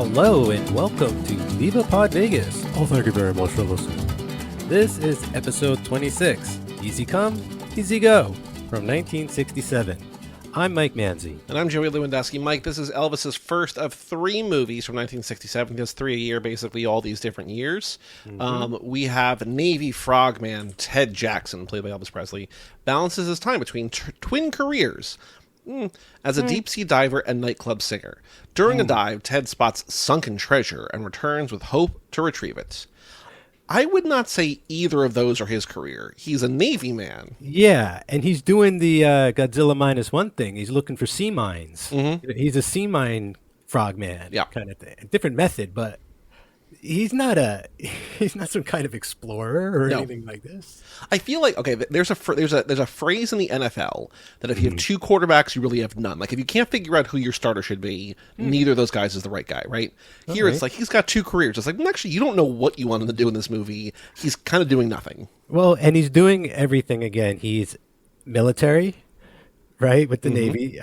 Hello and welcome to Viva Pod Vegas. Oh, thank you very much for listening. This is episode 26, Easy Come, Easy Go, from 1967. I'm Mike Manzi. And I'm Joey Lewandowski. Mike, this is Elvis's first of three movies from 1967. He does three a year, basically all these different years. We have Navy frogman Ted Jackson, played by Elvis Presley, balances his time between twin careers as a deep-sea diver and nightclub singer. During a dive, Ted spots sunken treasure and returns with hope to retrieve it. I would not say either of those are his career. He's a Navy man. Yeah, and he's doing the Godzilla -1 thing. He's looking for sea mines. He's a sea mine frogman kind of thing. Different method, but he's not some kind of explorer or anything like this. I feel like, okay, there's a phrase in the NFL that if you have two quarterbacks, you really have none. Like, if you can't figure out who your starter should be, neither of those guys is the right guy, right? Here, it's like, he's got two careers. It's like, well, actually, you don't know what you want him to do in this movie. He's kind of doing nothing. Well, and he's doing everything again. He's military, right, with the Navy.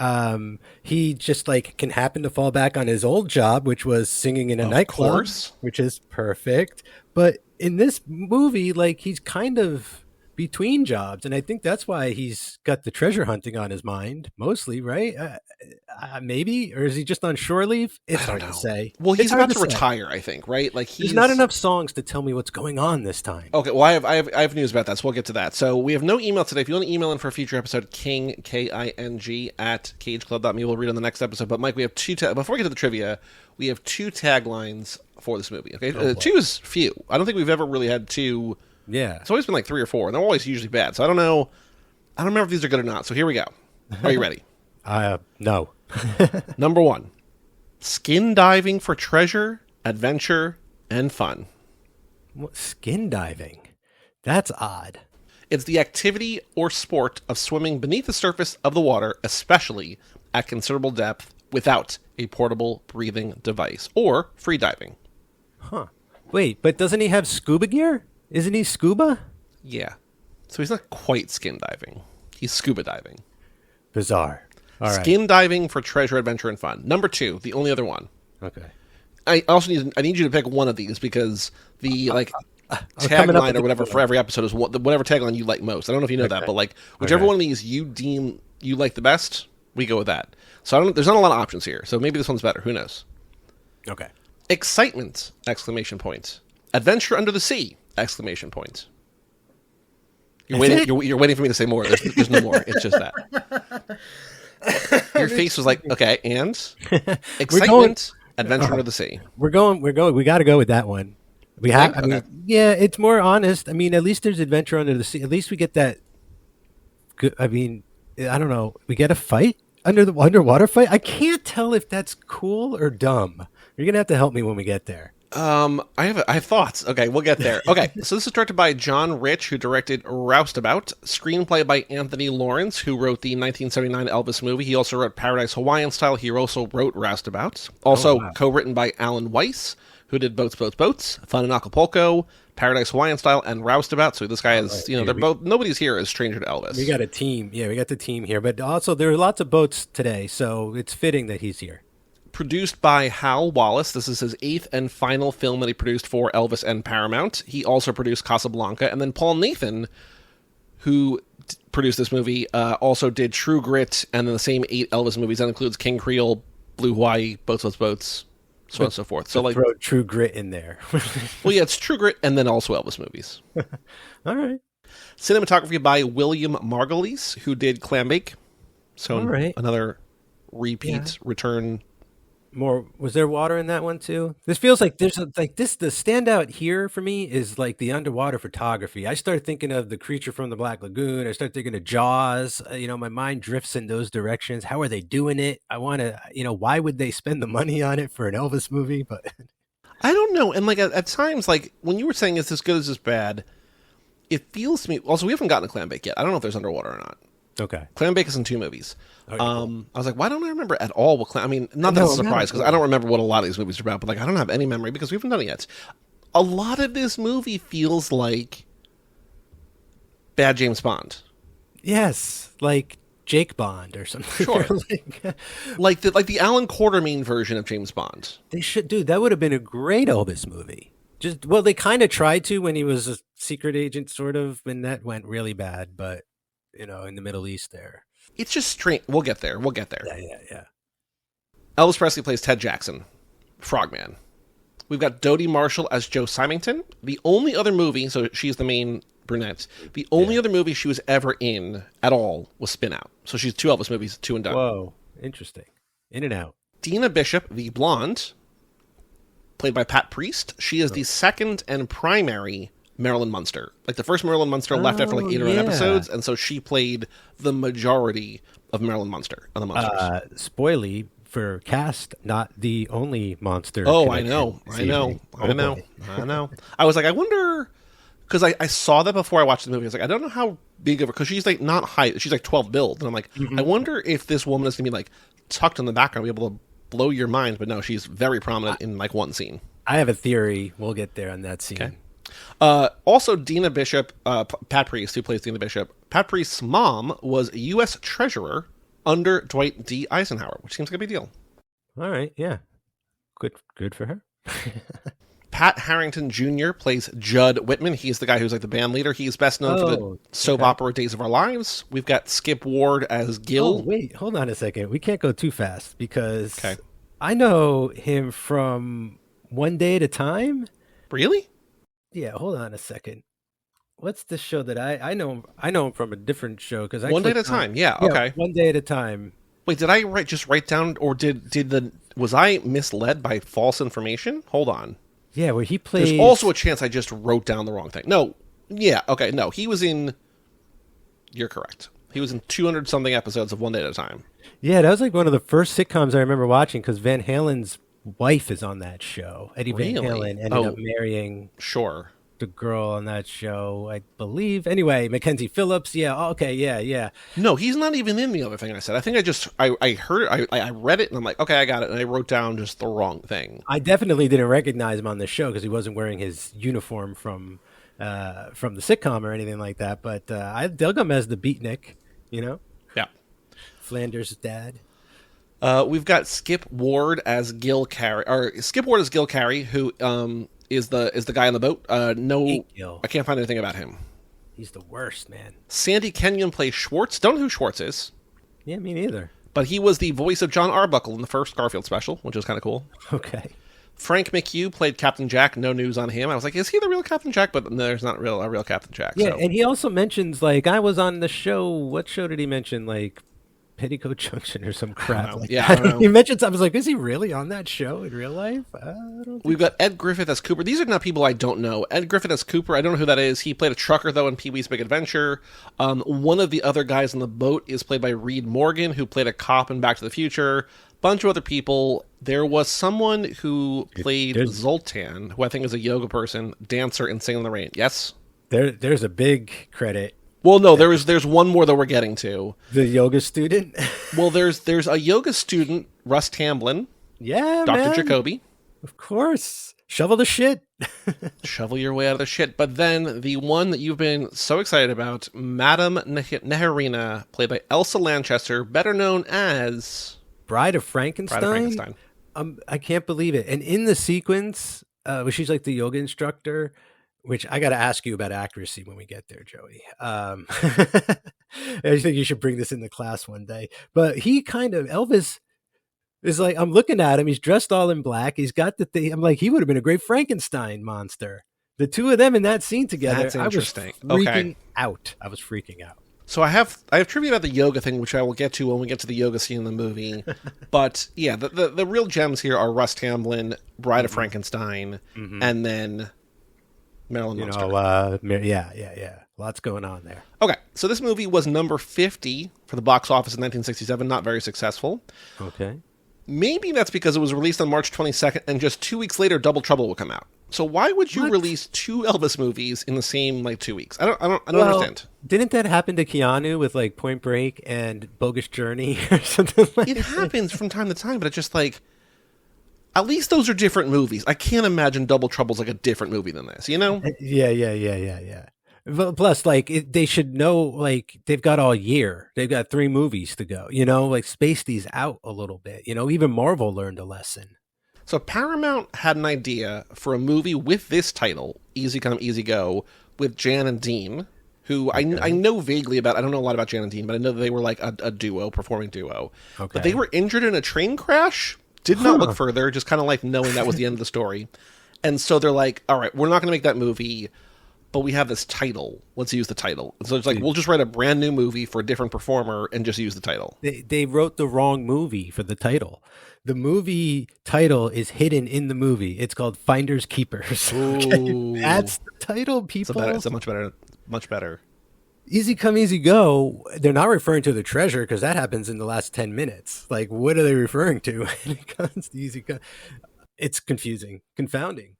He just, like, can happen to fall back on his old job, which was singing in a nightclub, which is perfect. But in this movie, like, he's kind of between jobs, and I think that's why he's got the treasure hunting on his mind, mostly, right? Maybe, or is he just on shore leave? It's hard to say. Well, he's about to retire, I think, right? Like, there's not enough songs to tell me what's going on this time. Okay, well, I have news about that, so we'll get to that. So we have no email today. If you want to email in for a future episode, King, King, at cageclub.me. We'll read on the next episode. But Mike, we have before we get to the trivia, we have two taglines for this movie. Okay, two is few. I don't think we've ever really had two. Yeah, it's always been like three or four, and they're always usually bad. So I don't know. I don't remember if these are good or not. So here we go. Are you ready? No. Number one, skin diving for treasure, adventure, and fun. What, skin diving? That's odd. It's the activity or sport of swimming beneath the surface of the water, especially at considerable depth, without a portable breathing device, or free diving. Huh. Wait, but doesn't he have scuba gear? Isn't he scuba? Yeah. So he's not quite skin diving. He's scuba diving. Bizarre. All right. Skin diving for treasure, adventure, and fun. Number two, the only other one. Okay. I also need you to pick one of these because the tagline or whatever for every episode is whatever tagline you like most. I don't know if you know that, but like whichever one of these you deem you like the best, we go with that. So there's not a lot of options here. So maybe this one's better. Who knows? Okay. Excitement! Exclamation point. Adventure under the sea! Exclamation point. You're waiting for me to say more. There's no more. It's just that. Your face was like, okay, and excitement, adventure under the sea. We're going. We got to go with that one. We have. I mean, yeah, it's more honest. I mean, at least there's adventure under the sea. At least we get that. I mean, I don't know. We get a fight underwater fight. I can't tell if that's cool or dumb. You're gonna have to help me when we get there. I have thoughts. Okay, we'll get there. Okay, so this is directed by John Rich, who directed Roustabout. Screenplay by Anthony Lawrence, who wrote the 1979 Elvis movie. He also wrote Paradise Hawaiian Style. He also wrote Roustabout. Also co-written by Alan Weiss, who did Boats, Boats, Boats, Fun in Acapulco, Paradise Hawaiian Style, and Roustabout. So this guy is, they're both. Nobody's here is stranger to Elvis. We got a team. Yeah, we got the team here. But also, there are lots of boats today, so it's fitting that he's here. Produced by Hal Wallace. This is his 8th and final film that he produced for Elvis and Paramount. He also produced Casablanca. And then Paul Nathan, who produced this movie, also did True Grit and then the same 8 Elvis movies. That includes King Creole, Blue Hawaii, Boats, Boats, Boats, so on and so forth. So throw True Grit in there. Well, yeah, it's True Grit and then also Elvis movies. All right. Cinematography by William Margulies, who did Clambake. So another repeat return. More, was there water in that one too? This feels like there's the standout here for me is like the underwater photography. I started thinking of The Creature from the Black Lagoon. I started thinking of Jaws. My mind drifts in those directions. How are they doing it? I want to, why would they spend the money on it for an Elvis movie? But I don't know. And like at times, like when you were saying is this good, is this bad? It feels to me. Also, we haven't gotten to Clambake yet. I don't know if there's underwater or not. Okay. Clambake is in 2 movies. Okay, cool. I was like, why don't I remember at all what I mean, not that it's a surprise, because I don't remember what a lot of these movies are about, but like I don't have any memory because we haven't done it yet. A lot of this movie feels like bad James Bond. Yes. Like Jake Bond or something. Sure. like the Alan Quartermain version of James Bond. They should, dude. That would have been a great Elvis movie. They kind of tried to when he was a secret agent, sort of, and that went really bad. But in the Middle East, there. It's just strange. We'll get there. Yeah. Elvis Presley plays Ted Jackson, Frogman. We've got Dodie Marshall as Joe Symington. The only other movie, so she's the main brunette, the only other movie she was ever in at all was Spin Out. So she's 2 Elvis movies, 2 and done. Whoa, interesting. In and out. Dina Bishop, the blonde, played by Pat Priest. She is the second and primary Marilyn Munster. Like, the first Marilyn Munster left after like 8 or 9 episodes, and so she played the majority of Marilyn Munster, of the Munsters. Spoily for cast, not the only monster. Oh, I know. I was like, I wonder, because I saw that before I watched the movie. I was like, I don't know how big of her, because she's like not high, she's like 12 build, and I'm like, I wonder if this woman is gonna be like tucked in the background, be able to blow your mind. But no, she's very prominent in like one scene. I have a theory. We'll get there on that scene. Okay. Also, Dina Bishop, Pat Priest, who plays Dina Bishop, Pat Priest's mom was a U.S. treasurer under Dwight D. Eisenhower, which seems like a big deal. All right, yeah. Good for her. Pat Harrington Jr. plays Judd Whitman. He's the guy who's like the band leader. He's best known for the soap opera Days of Our Lives. We've got Skip Ward as Gil. Oh, wait, hold on a second. We can't go too fast because I know him from One Day at a Time. Really? Yeah, hold on a second. What's the show that I know? I know him from a different show because One Day at a Time. Yeah, okay. One Day at a Time. Wait, did I just write down, or was I misled by false information? Hold on. Yeah, where he plays. There's also a chance I just wrote down the wrong thing. No, yeah, okay, no, he was in. You're correct. He was in 200 something episodes of One Day at a Time. Yeah, that was like one of the first sitcoms I remember watching because Van Halen's wife is on that show. Eddie Van Halen ended up marrying. Sure. The girl on that show, I believe. Anyway, Mackenzie Phillips. Yeah. Okay. Yeah. No, he's not even in the other thing I said. I think I heard it. I read it and I'm like, okay, I got it. And I wrote down just the wrong thing. I definitely didn't recognize him on the show because he wasn't wearing his uniform from the sitcom or anything like that. But I dug him as the beatnik, Yeah. Flanders' dad. We've got Skip Ward as Gil Carey, who is the guy on the boat. No, I can't find anything about him. He's the worst, man. Sandy Kenyon plays Schwartz. Don't know who Schwartz is. Yeah, me neither. But he was the voice of John Arbuckle in the first Garfield special, which was kind of cool. Okay. Frank McHugh played Captain Jack. No news on him. I was like, is he the real Captain Jack? But no, there's not a real Captain Jack. Yeah, and he also mentions, like, I was on the show. What show did he mention? Like, Petticoat Junction or some crap. Like I don't know. He mentioned, I was like, is he really on that show in real life? We've got Ed Griffith as Cooper. These are not people I don't know. Ed Griffith as Cooper, I don't know who that is. He played a trucker, though, in Pee-wee's Big Adventure. One of the other guys on the boat is played by Reed Morgan, who played a cop in Back to the Future. Bunch of other people. There was someone who played Zoltan, who I think is a yoga person, dancer in Singing in the Rain. Yes? There's a big credit. Well, no, there's one more that we're getting to. The yoga student? Well, there's a yoga student, Russ Tamblyn. Yeah, Dr. Jacoby. Of course. Shovel the shit. Shovel your way out of the shit. But then the one that you've been so excited about, Madame Neherina, played by Elsa Lanchester, better known as... Bride of Frankenstein? I can't believe it. And in the sequence, where she's like the yoga instructor... Which I got to ask you about accuracy when we get there, Joey. I think you should bring this into class one day. But Elvis is like, I'm looking at him. He's dressed all in black. He's got the thing. I'm like, he would have been a great Frankenstein monster. The two of them in that scene together. That's interesting. I was freaking out. So I have trivia about the yoga thing, which I will get to when we get to the yoga scene in the movie. But yeah, the real gems here are Russ Tamblyn, Bride of Frankenstein, and then... Marilyn Munster. Yeah. Lots going on there. Okay, so this movie was number 50 for the box office in 1967. Not very successful. Okay. Maybe that's because it was released on March 22nd, and just 2 weeks later, Double Trouble will come out. So why would you release 2 Elvis movies in the same 2 weeks? I don't understand. Didn't that happen to Keanu with Point Break and Bogus Journey or something like that? It happens from time to time, but it's just at least those are different movies. I can't imagine Double Trouble's a different movie than this, you know? Yeah. Plus, like they should know, like they've got all year. They've got 3 movies to go. Like space these out a little bit. Even Marvel learned a lesson. So Paramount had an idea for a movie with this title, Easy Come, Easy Go, with Jan and Dean, who I know vaguely about. I don't know a lot about Jan and Dean, but I know that they were like a duo, performing duo. Okay. But they were injured in a train crash. Did not look further, just kind of like knowing that was the end of the story. And so they're like, all right, we're not going to make that movie, but we have this title. Let's use the title. And so it's like, we'll just write a brand new movie for a different performer and just use the title. They wrote the wrong movie for the title. The movie title is hidden in the movie. It's called Finders Keepers. Okay? That's the title, people. It's a much better. Easy Come, Easy Go. They're not referring to the treasure because that happens in the last 10 minutes. Like, what are they referring to when it comes to Easy Come? It's confusing, confounding.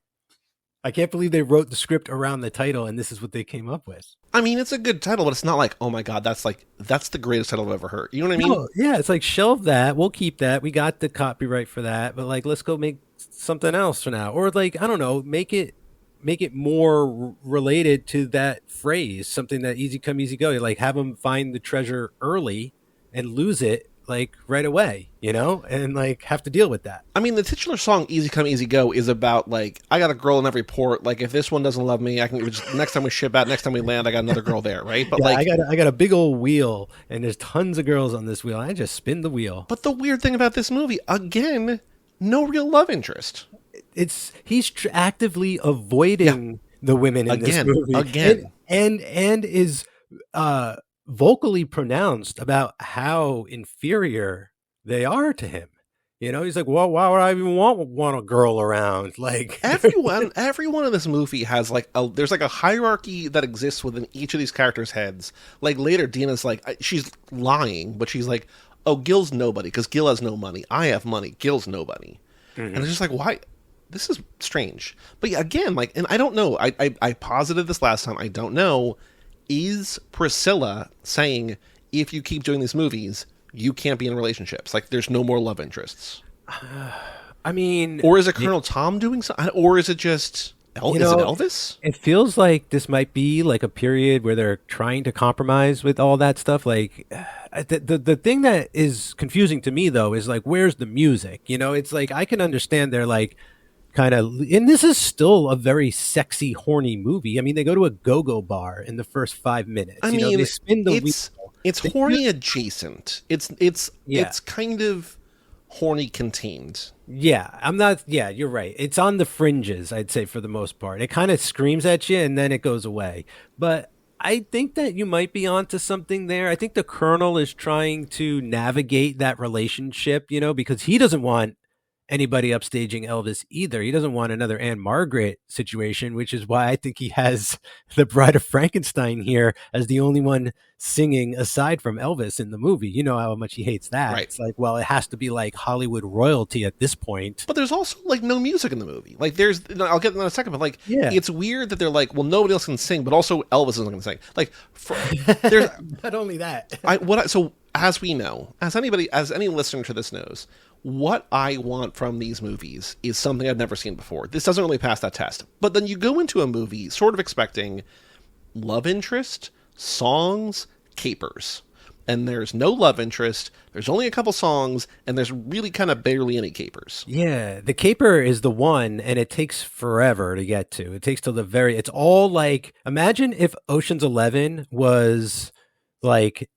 I can't believe they wrote the script around the title and this is what they came up with. I mean, it's a good title, but it's not like, oh my God, that's the greatest title I've ever heard. You know what I mean? No, yeah, it's like, shelve that. We'll keep that. We got the copyright for that. But like, let's go make something else for now. Or like, I don't know, make it more related to that phrase, something that Easy Come, Easy Go. Like have them find the treasure early and lose it like right away, and like have to deal with that. I mean, the titular song "Easy Come, Easy Go" is about like, I got a girl in every port. Like if this one doesn't love me, I can just, next time we ship out, next time we land, I got another girl there, right? But yeah, like, I got a big old wheel, and there's tons of girls on this wheel. I just spin the wheel. But the weird thing about this movie, again, no real love interest. He's actively avoiding the women in this movie again, and is vocally pronounced about how inferior they are to him. He's like, well, why would I even want a girl around? Like everyone in this movie has like there's like a hierarchy that exists within each of these characters' heads. Like later, Dina's like, she's lying, but she's like, oh, Gil's nobody because Gil has no money. I have money. Gil's nobody. Mm-hmm. And it's just like, why? This is strange. But yeah, again, like, and I don't know. I posited this last time. I don't know. Is Priscilla saying, if you keep doing these movies, you can't be in relationships? Like, there's no more love interests. I mean... Or is it Colonel Tom doing something? Or is it just... is it Elvis? It feels like this might be like a period where they're trying to compromise with all that stuff. Like, the thing that is confusing to me, though, is like, where's the music? It's like, I can understand they're like... kind of, and this is still a very sexy, horny movie. I mean, they go to a go-go bar in the first 5 minutes. I mean, they spin the wheel. It's horny adjacent. It's kind of horny contained. Yeah, you're right. It's on the fringes, I'd say, for the most part. It kind of screams at you and then it goes away. But I think that you might be onto something there. I think the Colonel is trying to navigate that relationship, because he doesn't want anybody upstaging Elvis either. He doesn't want another Anne Margaret situation, which is why I think he has the Bride of Frankenstein here as the only one singing aside from Elvis in the movie. You know how much he hates that. Right. It's like, well, it has to be like Hollywood royalty at this point. But there's also like no music in the movie. Like I'll get to that in a second, but like, it's weird that they're like, well, nobody else can sing, but also Elvis isn't going to sing. Like, there's not only that. So as we know, as any listener to this knows, what I want from these movies is something I've never seen before. This doesn't really pass that test. But then you go into a movie sort of expecting love interest, songs, capers. And there's no love interest, there's only a couple songs, and there's really kind of barely any capers. Yeah, the caper is the one, and it takes forever to get to. It takes till the it's all like, imagine if Ocean's 11 was like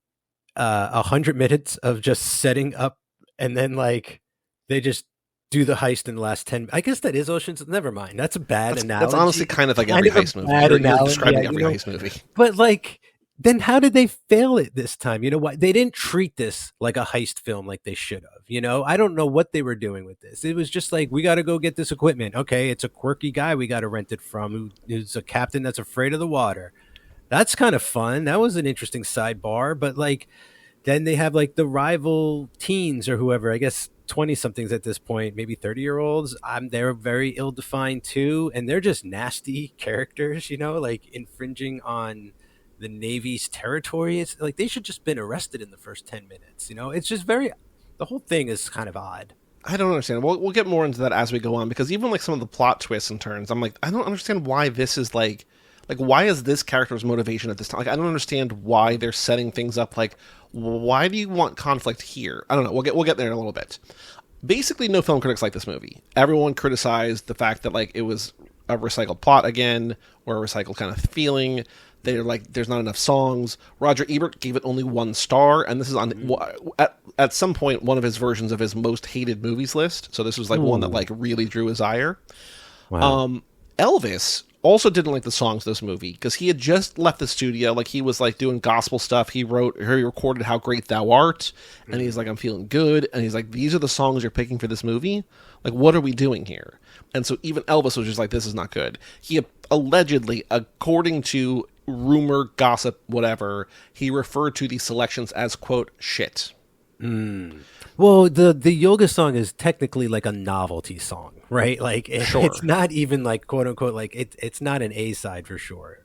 100 minutes of just setting up, and then like they just do the heist in the last 10. I guess that is Ocean's. Never mind. That's a bad analogy. That's honestly kind of like every heist movie. You're describing every heist movie. But like, then how did they fail it this time? You know what? They didn't treat this like a heist film like they should have. I don't know what they were doing with this. It was just like, we got to go get this equipment. Okay, it's a quirky guy we got to rent it from who's a captain that's afraid of the water. That's kind of fun. That was an interesting sidebar. But like, then they have like the rival teens or whoever, I guess 20-somethings at this point, maybe 30-year-olds. They're very ill-defined too. And they're just nasty characters, like infringing on the Navy's territory. It's like they should just been arrested in the first 10 minutes. It's just the whole thing is kind of odd. I don't understand. We'll get more into that as we go on, because even like some of the plot twists and turns, I'm like, I don't understand why this is like Like, why is this character's motivation at this time? Like, I don't understand why they're setting things up. Like, why do you want conflict here? I don't know. We'll get there in a little bit. Basically, no film critics like this movie. Everyone criticized the fact that, like, it was a recycled plot again, or a recycled kind of feeling. They're like, there's not enough songs. Roger Ebert gave it only 1 star, and this is on at some point one of his versions of his most hated movies list. So this was like one that like really drew his ire. Wow. Elvis also didn't like the songs of this movie because he had just left the studio. Like, he was like doing gospel stuff. He recorded "How Great Thou Art," and he's like, "I'm feeling good," and he's like, "These are the songs you're picking for this movie. Like, what are we doing here?" And so even Elvis was just like, "This is not good." He allegedly, according to rumor, gossip, whatever, he referred to these selections as, quote, shit. Well, the yoga song is technically like a novelty song, right? Like, it's not even like, quote unquote, like it's not an A-side for sure.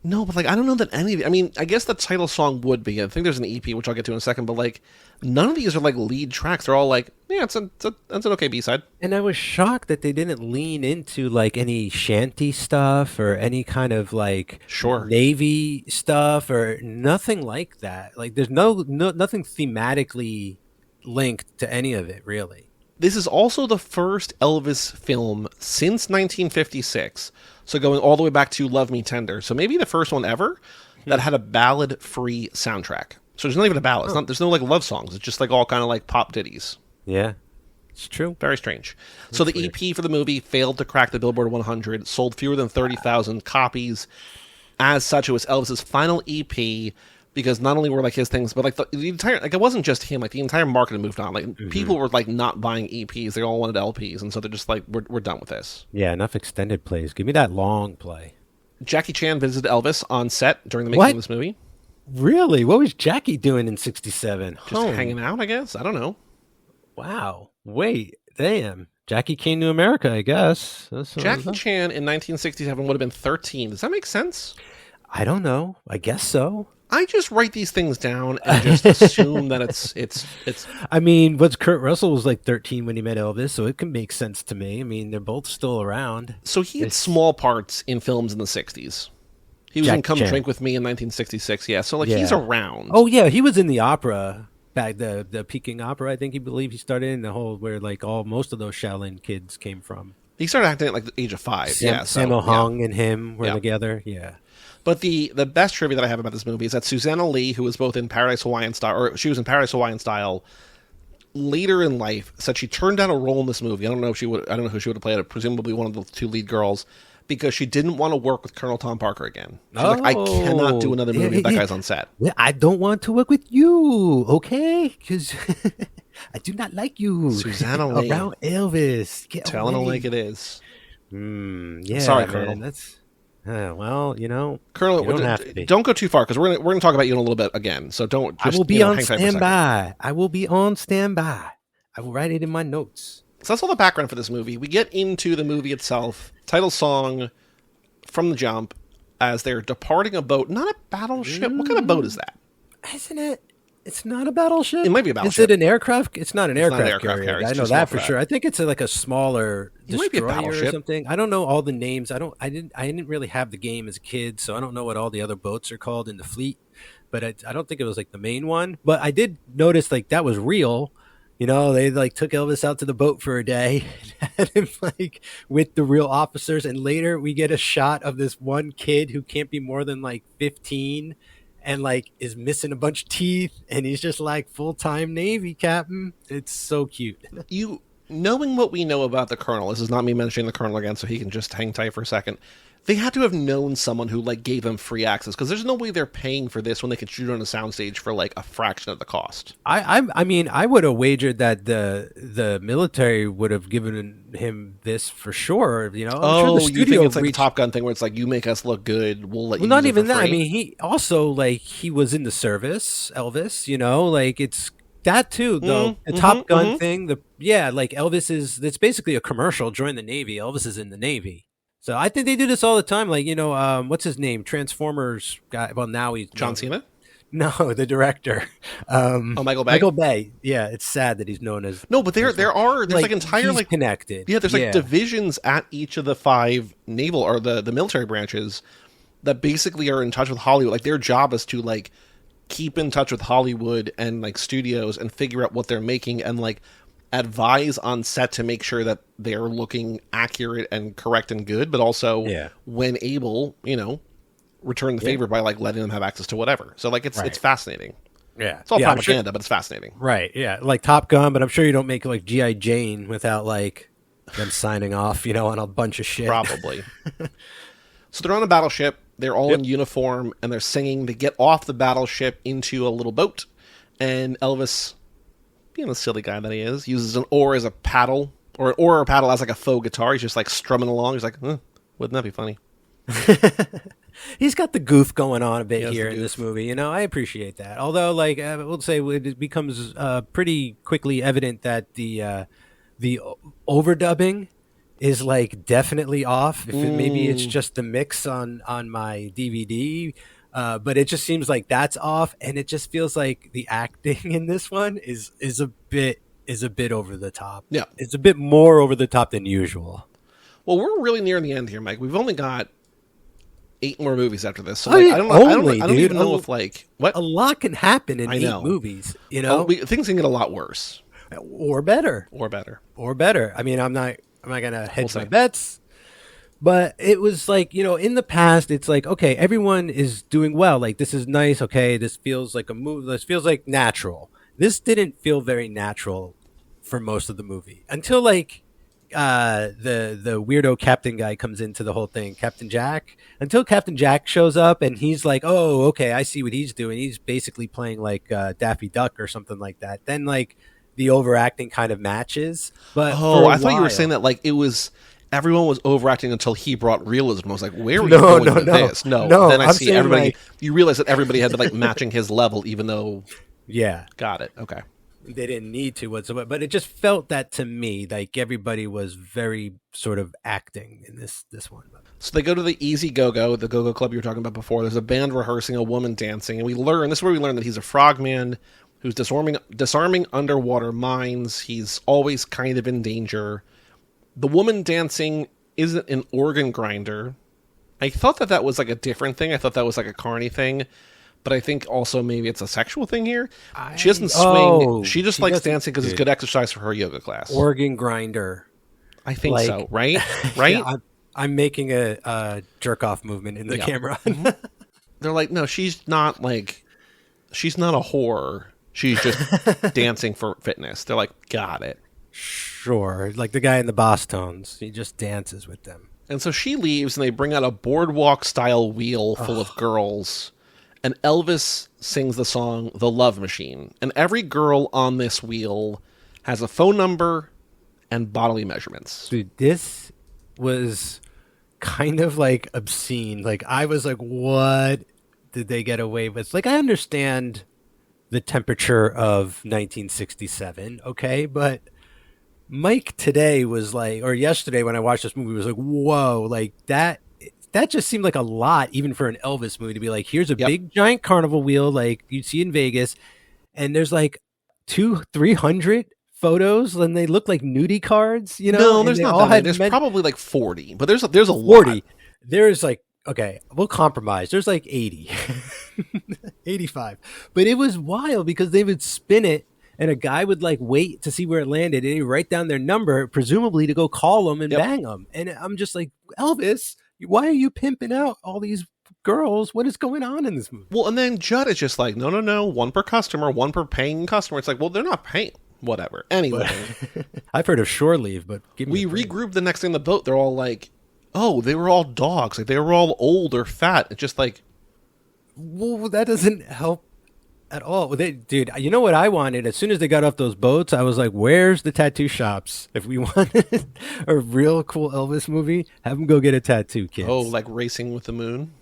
No, but like, I don't know that any of I mean, I guess the title song would be. I think there's an EP, which I'll get to in a second, but like, none of these are like lead tracks. They're all like, yeah, it's an okay B-side. And I was shocked that they didn't lean into like any shanty stuff or any kind of like Navy stuff or nothing like that. Like, there's nothing thematically linked to any of it, really. This is also the first Elvis film since 1956, so going all the way back to Love Me Tender. So maybe the first one ever that had a ballad-free soundtrack. So there's not even a ballad. There's no like love songs. It's just like all kind of like pop ditties. Yeah, it's true. Very strange. So the EP for the movie failed to crack the Billboard 100, sold fewer than 30,000 copies. As such, it was Elvis's final EP, because not only were like his things, but like the entire, like, it wasn't just him, like the entire market had moved on. Like people were like not buying EPs, they all wanted LPs, and so they're just like, we're done with this. Yeah, enough extended plays. Give me that long play. Jackie Chan visited Elvis on set during the making of this movie. Really? What was Jackie doing in 67? Just hanging out, I guess. I don't know. Wow. Wait, damn. Jackie came to America, I guess. Jackie Chan in 1967 would have been 13. Does that make sense? I don't know. I guess so. I just write these things down and just assume that it's. I mean, Kurt Russell was like 13 when he met Elvis, so it can make sense to me. I mean, they're both still around. So he had small parts in films in the 60s. He was in Come Drink With Me in 1966, yeah. So, like, he's around. Oh, yeah, he was in the opera, back the Peking opera, I think he started in the whole, where, like, most of those Shaolin kids came from. He started acting at, like, the age of 5, Sammo Hung and him were together, But the best trivia that I have about this movie is that Susanna Lee, who was both in Paradise Hawaiian Style, or she was in Paradise Hawaiian Style, later in life said she turned down a role in this movie. I don't know who she would have played it, presumably one of the 2 lead girls, because she didn't want to work with Colonel Tom Parker again. She's like, I cannot do another movie if that guy's on set. Well, I don't want to work with you, okay? Because I do not like you. Susanna Lee. Around Elvis. Telling it like it is. Yeah, sorry, man, Colonel. That's... well, Colonel, don't go too far, because we're going to talk about you in a little bit again. So don't. Just, I will be on standby. I will be on standby. I will write it in my notes. So that's all the background for this movie. We get into the movie itself. Title song from the jump as they're departing a boat. Not a battleship. What kind of boat is that? Isn't it? It's not a battleship. It might be a battleship. Is it an aircraft? It's not an aircraft carrier. I know that for sure. I think it's like a smaller destroyer or something. I don't know all the names. I didn't really have the game as a kid, so I don't know what all the other boats are called in the fleet. But I don't think it was like the main one. But I did notice like that was real. They like took Elvis out to the boat for a day, had him like with the real officers, and later we get a shot of this one kid who can't be more than like 15. And like is missing a bunch of teeth, and he's just like full-time Navy captain. It's so cute. You knowing what we know about the Colonel, this is not me mentioning the Colonel again, so he can just hang tight for a second. They had to have known someone who like gave them free access, because there's no way they're paying for this when they could shoot on a soundstage for like a fraction of the cost. I mean, I would have wagered that the military would have given him this for sure. I'm sure the studio you think it's like the Top Gun thing where it's like, you make us look good, we'll let you. Not even that. I mean, he also like he was in the service, Elvis. Like it's. That too, though. The Top Gun thing, like Elvis it's basically a commercial. Join the Navy. Elvis is in the Navy. So I think they do this all the time. Like, what's his name? Transformers guy. Well, now he's John Cena? No, the director. Michael Bay? Michael Bay. Yeah, it's sad that he's known as... No, but there's like entire... He's connected. Yeah, there's like divisions at each of the 5 naval or the military branches that basically are in touch with Hollywood. Like, their job is to, like, keep in touch with Hollywood and, like, studios and figure out what they're making and, like, advise on set to make sure that they're looking accurate and correct and good, but also, when able, you know, return the favor by, like, letting them have access to whatever. So, like, it's fascinating. Yeah. It's all propaganda, but it's fascinating. Right, yeah. Like Top Gun, but I'm sure you don't make, like, G.I. Jane without, like, them signing off, you know, on a bunch of shit. Probably. So they're on a battleship. They're all in uniform, and they're singing to get off the battleship into a little boat. And Elvis, being the silly guy that he is, uses an oar as a paddle, or an oar or paddle as like a faux guitar. He's just like strumming along. He's like, wouldn't that be funny? He's got the goof going on a bit here in this movie. You know, I appreciate that. Although, like, I will say it becomes pretty quickly evident that the overdubbing is, like, definitely off. Maybe it's just the mix on my DVD, but it just seems like that's off, and it just feels like the acting in this one is a bit over the top. Yeah, it's a bit more over the top than usual. Well, we're really near the end here, Mike. We've only got 8 more movies after this. So, like, I don't even know if, like, what a lot can happen in 8 movies. You know, things can get a lot worse, or better. I mean, I'm not gonna hedge my bets, but it was like, you know, in the past, it's like, okay, everyone is doing well. Like, this is nice. Okay, this feels like a movie. This feels like natural. This didn't feel very natural for most of the movie until, like, the weirdo captain guy comes into the whole thing, Captain Jack. Until Captain Jack shows up and he's like, oh, okay, I see what he's doing. He's basically playing like Daffy Duck or something like that. Then, like, the overacting kind of matches. But I thought you were saying that, like, it was everyone was overacting until he brought realism. I was like, where are you going with this? No. Then I see everybody. Like, you realize that everybody had to, like, matching his level, even though. Yeah. Got it. Okay. They didn't need to whatsoever, but it just felt that to me, like, everybody was very sort of acting in this one. So they go to the Easy Go-Go, the Go-Go Club you were talking about before. There's a band rehearsing, a woman dancing, and this is where we learn that he's a frogman who's disarming underwater mines. He's always kind of in danger. The woman dancing isn't an organ grinder. I thought that was like a different thing. I thought that was like a carny thing. But I think also maybe it's a sexual thing here. She doesn't swing. She just likes dancing because it's good exercise for her yoga class. Organ grinder. I think so, right? Right? Yeah, I'm making a jerk-off movement in the camera. They're like, no, she's not a whore. She's just dancing for fitness. They're like, got it. Sure. Like the guy in the Boss Tones. He just dances with them. And so she leaves, and they bring out a boardwalk-style wheel full of girls. And Elvis sings the song The Love Machine. And every girl on this wheel has a phone number and bodily measurements. Dude, this was kind of, like, obscene. Like, I was like, what did they get away with? Like, I understand the temperature of 1967, okay? But Mike today was like, or yesterday when I watched this movie, was like, whoa, like, that just seemed like a lot, even for an Elvis movie, to be like, here's a big giant carnival wheel like you'd see in Vegas, and there's like 200-300 photos, and they look like nudie cards, you know? No, there's not that. There's probably like 40, but there's a 40 lot. There's like, okay, we'll compromise. There's like 80, 85, but it was wild because they would spin it, and a guy would, like, wait to see where it landed, and he'd write down their number, presumably to go call them and bang them. And I'm just like, Elvis, why are you pimping out all these girls? What is going on in this movie? Well, and then Judd is just like, no, one per customer, one per paying customer. It's like, well, they're not paying. Whatever. Anyway. I've heard of shore leave, but we regrouped the next day in the boat. They're all like, oh, they were all dogs. Like, they were all old or fat. It's just like, well, that doesn't help at all. Dude, you know what I wanted? As soon as they got off those boats, I was like, where's the tattoo shops? If we wanted a real cool Elvis movie, have them go get a tattoo, kids. Oh, like Racing with the Moon?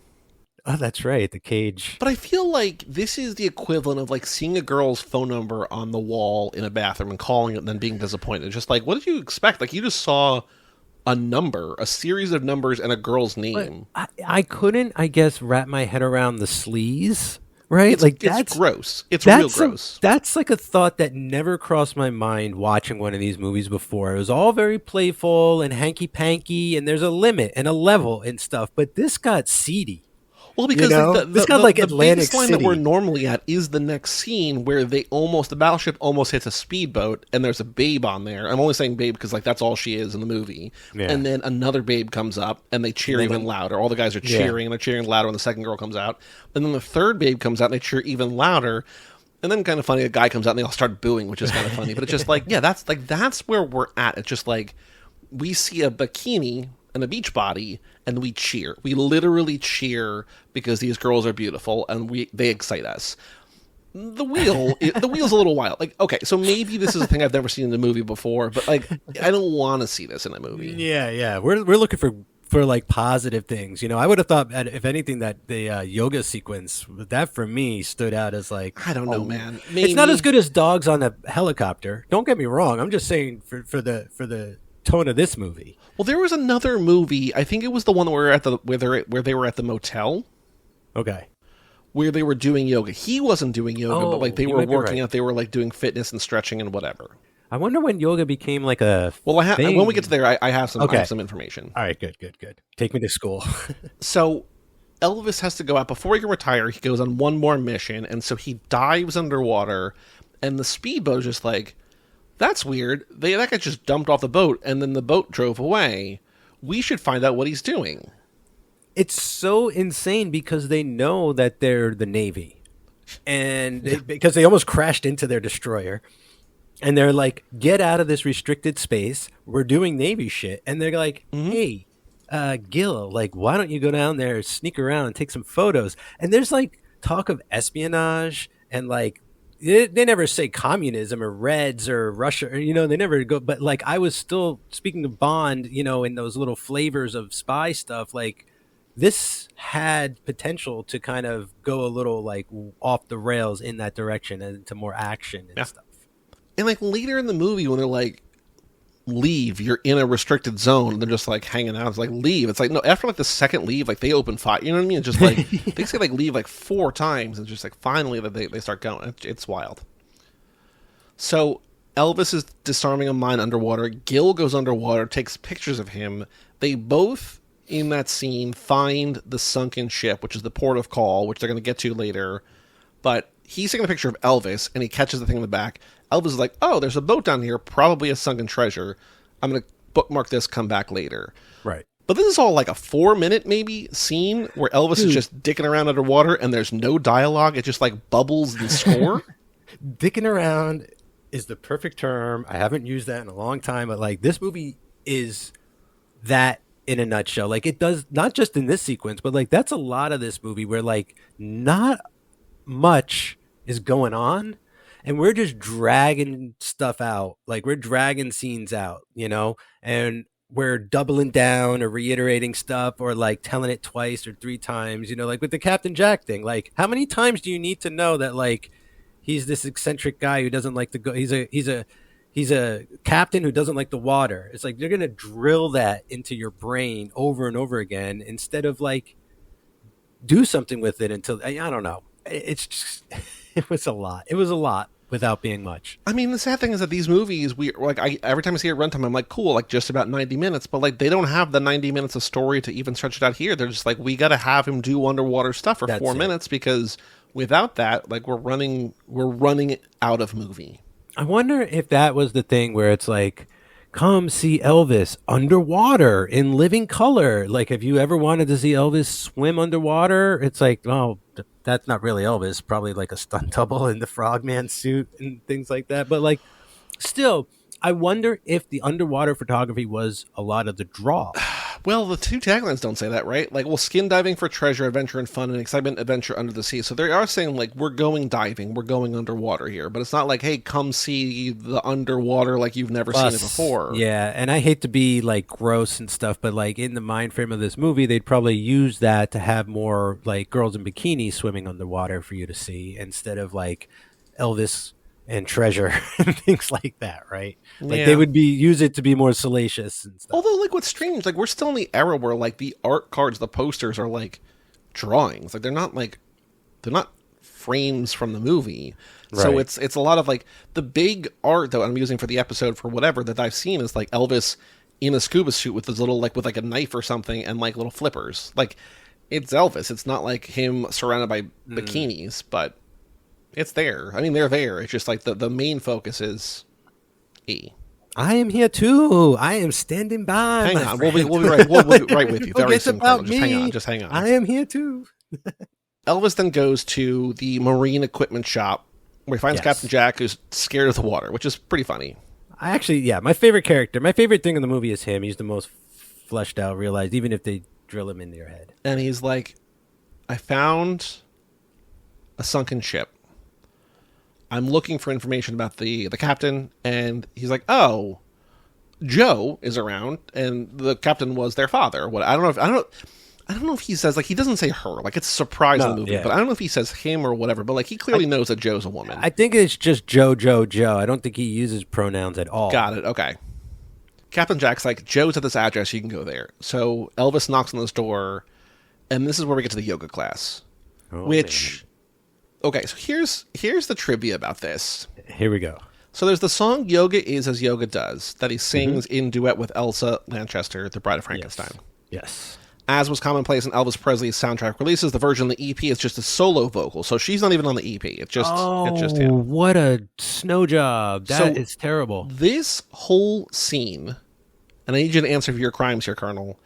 Oh, that's right, the cage. But I feel like this is the equivalent of, like, seeing a girl's phone number on the wall in a bathroom and calling it and then being disappointed. Just like, what did you expect? Like, you just saw a number, a series of numbers, and a girl's name. I couldn't, I guess, wrap my head around the sleaze. Right? It's gross. It's real gross. That's like a thought that never crossed my mind watching one of these movies before. It was all very playful and hanky-panky, and there's a limit and a level and stuff. But this got seedy. Well, because This got like the Atlantic biggest line City. that we're normally at is the next scene where the battleship almost hits a speedboat and there's a babe on there. I'm only saying babe because like that's all she is in the movie. Yeah. And then another babe comes up and they cheer even louder. All the guys are cheering and they're cheering louder when the second girl comes out. And then the third babe comes out and they cheer even louder. And then kind of funny, a guy comes out and they all start booing, which is kind of funny. But it's just like, yeah, that's where we're at. It's just like we see a bikini and a beach body and we cheer. We literally cheer because these girls are beautiful and they excite us. The wheel's a little wild. Like, okay, so maybe this is a thing I've never seen in a movie before, but like I don't want to see this in a movie. Yeah. We're looking for like positive things. I would have thought if anything that the yoga sequence, that for me stood out as like, I don't know, man. Maybe. It's not as good as dogs on a helicopter. Don't get me wrong. I'm just saying for the tone of this movie. Well, there was another movie. I think it was the one where they were at the motel. Okay. Where they were doing yoga. He wasn't doing yoga, but like they were working out. They were like doing fitness and stretching and whatever. I wonder when yoga became like a thing. When we get to there, I have some information. All right, good. Take me to school. So Elvis has to go out before he can retire. He goes on one more mission, and so he dives underwater, and the speedboat is just like, that's weird. That guy just dumped off the boat, and then the boat drove away. We should find out what he's doing. It's so insane because they know that they're the Navy, and because they almost crashed into their destroyer. And they're like, get out of this restricted space. We're doing Navy shit. And they're like, hey, Gil, like, why don't you go down there, sneak around and take some photos? And there's like talk of espionage and like, they never say communism or Reds or Russia, or, they never go. But like, I was still speaking of Bond, in those little flavors of spy stuff, like this had potential to kind of go a little like off the rails in that direction and into more action and stuff. And like later in the movie when they're like, leave, you're in a restricted zone, and they're just like hanging out. It's like, leave. It's like, no, after like the second leave, like they open fire. You know what I mean? It's just like, they say like leave like 4 times, and just like finally that they start going. It's wild. So Elvis is disarming a mine underwater. Gil goes underwater, takes pictures of him. They both, in that scene, find the sunken ship, which is the port of call, which they're going to get to later. But he's taking a picture of Elvis, and he catches the thing in the back. Elvis is like, oh, there's a boat down here, probably a sunken treasure. I'm going to bookmark this, come back later. Right. But this is all like a 4-minute maybe scene where Elvis is just dicking around underwater and there's no dialogue. It just like bubbles and score. Dicking around is the perfect term. I haven't used that in a long time, but like this movie is that in a nutshell. Like it does, not just in this sequence, but like that's a lot of this movie where like not much is going on. And we're just dragging stuff out. Like we're dragging scenes out, and we're doubling down or reiterating stuff or like telling it twice or 3 times, like with the Captain Jack thing. Like how many times do you need to know that like he's this eccentric guy who doesn't like to go, he's a captain who doesn't like the water. It's like they're going to drill that into your brain over and over again instead of like do something with it until, I don't know. It's just, it was a lot. It was a lot. Without being much. I mean, the sad thing is that these movies, every time I see a runtime, I'm like, cool, like just about 90 minutes, but like they don't have the 90 minutes of story to even stretch it out here. They're just like, we got to have him do underwater stuff for 4 minutes because without that, like we're running out of movie. I wonder if that was the thing where it's like, come see Elvis underwater in living color. Like, have you ever wanted to see Elvis swim underwater? It's like, oh, that's not really Elvis. Probably like a stunt double in the frogman suit and things like that. But like, still, I wonder if the underwater photography was a lot of the draw. Well, the 2 taglines don't say that, right? Like, well, skin diving for treasure, adventure and fun, and excitement, adventure under the sea. So they are saying, like, we're going diving, we're going underwater here. But it's not like, hey, come see the underwater like you've never seen it before. Yeah, and I hate to be, like, gross and stuff, but, like, in the mind frame of this movie, they'd probably use that to have more, like, girls in bikinis swimming underwater for you to see instead of, like, Elvis and treasure and things like that, right? Like they would use it to be more salacious and stuff. Although, like, what's strange, like we're still in the era where like the art cards, the posters are like drawings, like they're not frames from the movie. Right. So it's a lot of like the big art that I'm using for the episode for whatever that I've seen is like Elvis in a scuba suit with his little like with like a knife or something and like little flippers. Like it's Elvis. It's not like him surrounded by bikinis, but it's there. I mean, they're there. It's just like the main focus is E. I am here too. I am standing by. Hang on, we'll be right. We'll be right with you. Very soon, Colonel. Just hang on. I am here too. Elvis then goes to the marine equipment shop where he finds Captain Jack, who's scared of the water, which is pretty funny. My favorite character, my favorite thing in the movie is him. He's the most fleshed out, realized, even if they drill him in your head. And he's like, I found a sunken ship. I'm looking for information about the captain, and he's like, oh, Joe is around, and the captain was their father. What I don't know if he says, like, he doesn't say her, like, it's a surprise in the movie, but I don't know if he says him or whatever, but like he clearly knows that Joe's a woman. I think it's just Joe. I don't think he uses pronouns at all. Got it. Okay. Captain Jack's like, Joe's at this address, you can go there. So Elvis knocks on this door, and this is where we get to the yoga class, which. Man. Okay, so here's the trivia about this. Here we go. So there's the song Yoga Is As Yoga Does that he sings in duet with Elsa Lanchester, the Bride of Frankenstein. Yes. As was commonplace in Elvis Presley's soundtrack releases, the version of the EP is just a solo vocal. So she's not even on the EP. It's just him. What a snow job. That is terrible. This whole scene, and I need you to answer for your crimes here, Colonel,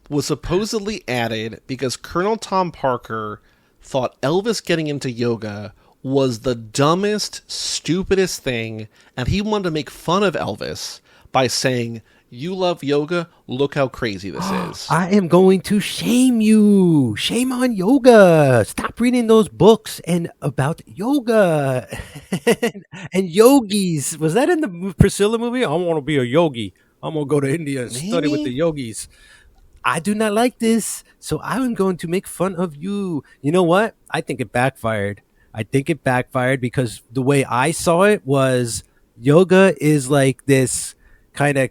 was supposedly added because Colonel Tom Parker thought Elvis getting into yoga was the dumbest, stupidest thing, and he wanted to make fun of Elvis by saying, you love yoga, look how crazy this is. I am going to shame you. Shame on yoga. Stop reading those books and about yoga and yogis. Was that in the Priscilla movie? I want to be a yogi. I'm going to go to India and study with the yogis. I do not like this, so I'm going to make fun of you. You know what? I think it backfired. Because the way I saw it was yoga is like this kind of,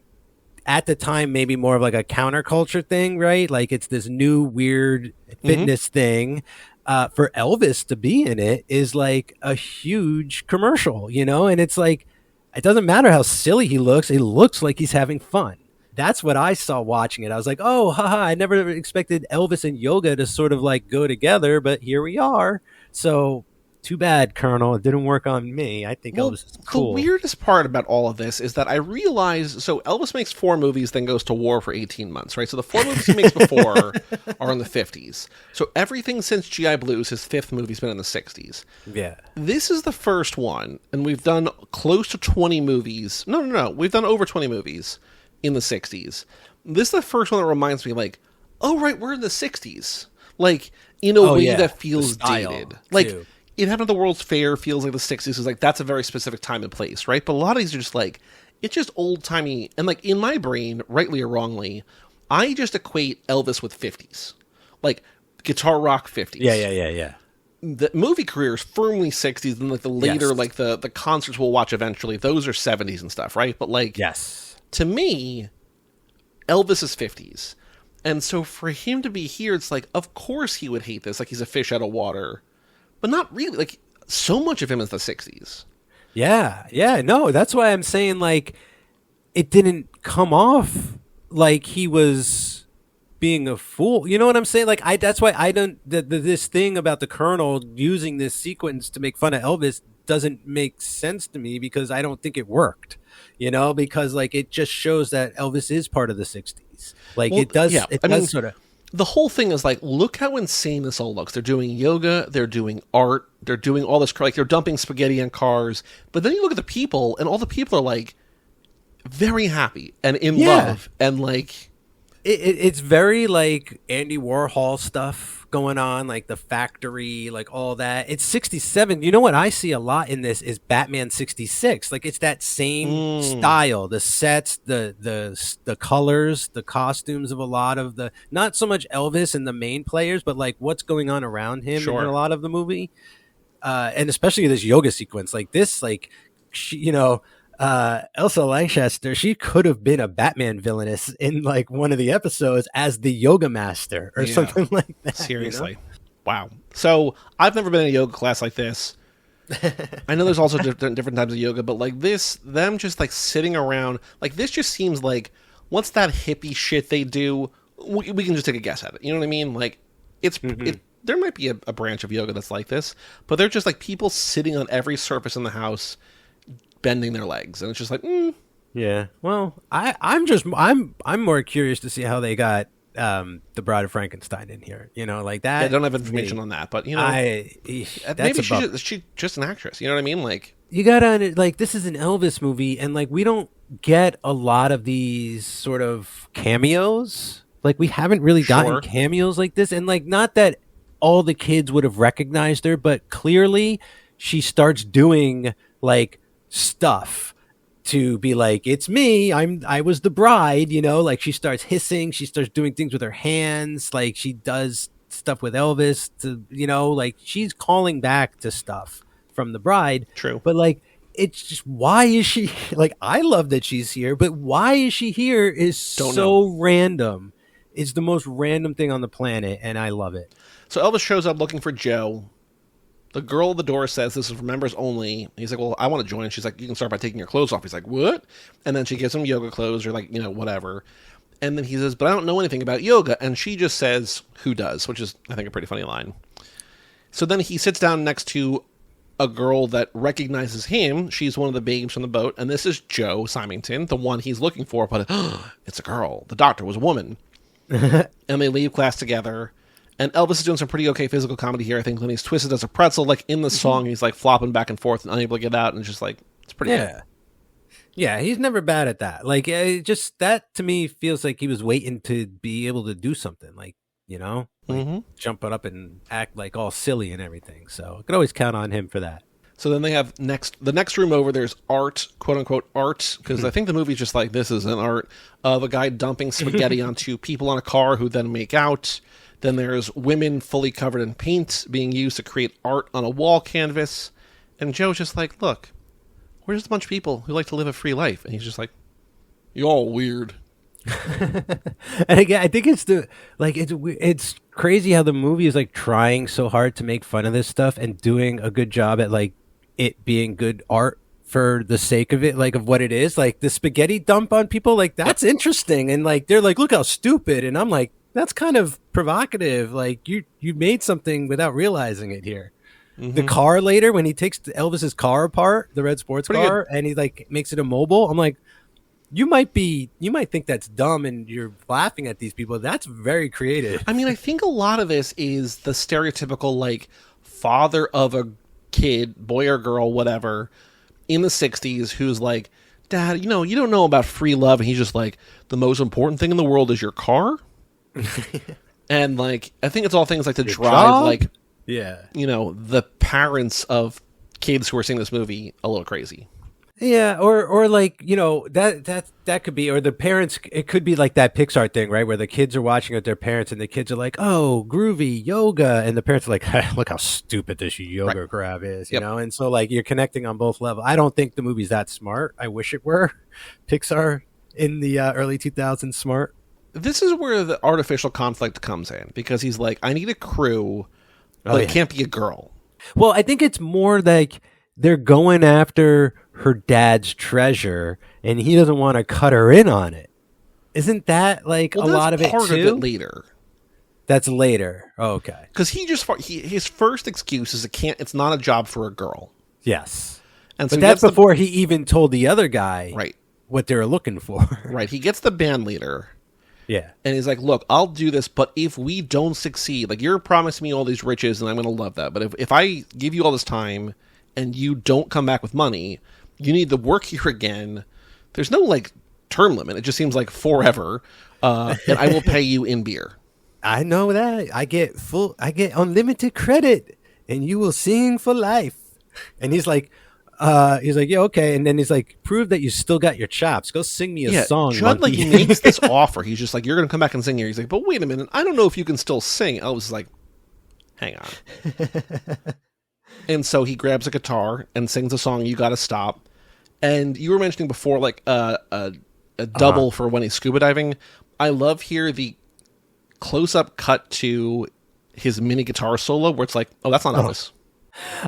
at the time, maybe more of like a counterculture thing, right? Like it's this new weird fitness thing. For Elvis to be in it is like a huge commercial, you know? And it's like, it doesn't matter how silly he looks. He looks like he's having fun. That's what I saw watching it. I was like, oh, haha, I never expected Elvis and yoga to sort of like go together, but here we are. So too bad, Colonel. It didn't work on me. I think Elvis is cool. The weirdest part about all of this is that I realize, so Elvis makes 4 movies, then goes to war for 18 months, right? So the 4 movies he makes before are in the 50s. So everything since G.I. Blues, his 5th movie's been in the 60s. Yeah. This is the first one, and we've done close to 20 movies. No. We've done over 20 movies in the 60s. This is the first one that reminds me, like, oh, right, we're in the 60s. Like, in a way that feels dated. Like, It Happened at the World's Fair feels like the 60s. Is like, that's a very specific time and place, right? But a lot of these are just like, it's just old-timey. And, like, in my brain, rightly or wrongly, I just equate Elvis with 50s. Like, guitar rock 50s. Yeah. The movie career is firmly 60s, and, like, the later, like, the concerts we'll watch eventually, those are 70s and stuff, right? But, like... Yes. To me, Elvis is 50s. And so for him to be here, it's like, of course he would hate this. Like, he's a fish out of water. But not really. Like, so much of him is the 60s. Yeah. No, that's why I'm saying, like, it didn't come off like he was being a fool. You know what I'm saying? Like, that's why I don't... this thing about the Colonel using this sequence to make fun of Elvis doesn't make sense to me because I don't think it worked. You know, because like it just shows that Elvis is part of the 60s. Like it does. Yeah. It does sort of. The whole thing is like, look how insane this all looks. They're doing yoga. They're doing art. They're doing all this. Like they're dumping spaghetti on cars. But then you look at the people, and all the people are like very happy and in love, and like it's very like Andy Warhol stuff going on, like the factory, like all that. It's 67. You know what I see a lot in this is Batman 66. Like it's that same style, the sets, the colors, the costumes of a lot of the, not so much Elvis and the main players, but like what's going on around him in a lot of the movie. And especially this yoga sequence, like this, like she, you know, Elsa Lanchester, she could have been a Batman villainess in like one of the episodes as the yoga master or something like that. Seriously. You know? Wow. So I've never been in a yoga class like this. I know there's also different types of yoga, but like this, them just like sitting around, like this just seems like, what's that hippie shit they do? We can just take a guess at it. You know what I mean? Like There might be a branch of yoga that's like this, but they're just like people sitting on every surface in the house, bending their legs, and it's just like, Yeah. Well, I'm more curious to see how they got the Bride of Frankenstein in here. You know, like that. I don't have information on that, but you know, maybe she's just an actress. You know what I mean? Like, you gotta like, this is an Elvis movie, and like we don't get a lot of these sort of cameos. Like, we haven't really gotten cameos like this, and like, not that all the kids would have recognized her, but clearly she starts doing like stuff to be like, it's me, I was the bride, you know, like she starts hissing, she starts doing things with her hands, like she does stuff with Elvis to, you know, like she's calling back to stuff from the bride. True. But like, it's just, why is she like, I love that she's here, but why is she here is so random. It's the most random thing on the planet, and I love it. So Elvis shows up looking for Joe. The girl at the door says this is for members only. He's like, well, I want to join. She's like, you can start by taking your clothes off. He's like, what? And then she gives him yoga clothes or like, you know, whatever. And then he says, but I don't know anything about yoga. And she just says, who does? Which is, I think, a pretty funny line. So then he sits down next to a girl that recognizes him. She's one of the babes from the boat. And this is Joe Symington, the one he's looking for. But it's a girl. The doctor was a woman. And they leave class together. And Elvis is doing some pretty okay physical comedy here, I think, when he's twisted as a pretzel. Like, in the song, he's, like, flopping back and forth and unable to get out. And it's just, like, it's pretty good. Yeah, he's never bad at that. Like, just that, to me, feels like he was waiting to be able to do something. Like, you know? Like, jump up and act, like, all silly and everything. So I could always count on him for that. So then they have the next room over, there's art, quote-unquote art, because I think the movie's just like, this is an art, of a guy dumping spaghetti onto people on a car who then make out. Then there's women fully covered in paint being used to create art on a wall canvas. And Joe's just like, look, we're just a bunch of people who like to live a free life. And he's just like, you're all weird. And again, I think it's crazy how the movie is like trying so hard to make fun of this stuff and doing a good job at like it being good art for the sake of it, like of what it is. Like the spaghetti dump on people, like that's interesting. And like, they're like, look how stupid. And I'm like, that's kind of provocative. Like you made something without realizing it here. The car later, when he takes Elvis's car apart, the red sports car, and he like makes it immobile. I'm like, you might think that's dumb and you're laughing at these people. That's very creative. I mean, I think a lot of this is the stereotypical like father of a kid, boy or girl, whatever, in the 60s who's like, Dad, you know, you don't know about free love. And he's just like, the most important thing in the world is your car. And like, I think it's all things like to drive job? Like, you know, the parents of kids who are seeing this movie a little crazy. Yeah, or like, you know, that could be, or the parents, it could be like that Pixar thing, right, where the kids are watching with their parents and the kids are like, oh, groovy yoga, and the parents are like, hey, look how stupid this yoga crap is, you know. And so like you're connecting on both levels. I don't think the movie's that smart. I wish it were. Pixar in the early 2000s smart. This is where the artificial conflict comes in, because he's like, I need a crew, but it can't be a girl. Well, I think it's more like they're going after her dad's treasure, and he doesn't want to cut her in on it. Isn't that like a lot of it too? Part of it later. That's later. Oh, okay. Because his first excuse is it's not a job for a girl. Yes, and so that's before he even told the other guy what they were looking for. Right. He gets the band leader. Yeah. And he's like, look, I'll do this, but if we don't succeed, like you're promising me all these riches and I'm going to love that. But if I give you all this time and you don't come back with money, you need to work here again. There's no like term limit. It just seems like forever. And I will pay you in beer. I know that. I get unlimited credit and you will sing for life. And he's like, yeah, okay. And then he's like, prove that you still got your chops. Go sing me a song. Judd, like, he makes this offer. He's just like, you're going to come back and sing here. He's like, but wait a minute. I don't know if you can still sing. Elvis is like, hang on. And so he grabs a guitar and sings a song, You Gotta Stop. And you were mentioning before, like, a double for when he's scuba diving. I love here the close-up cut to his mini guitar solo where it's like, oh, that's not Elvis.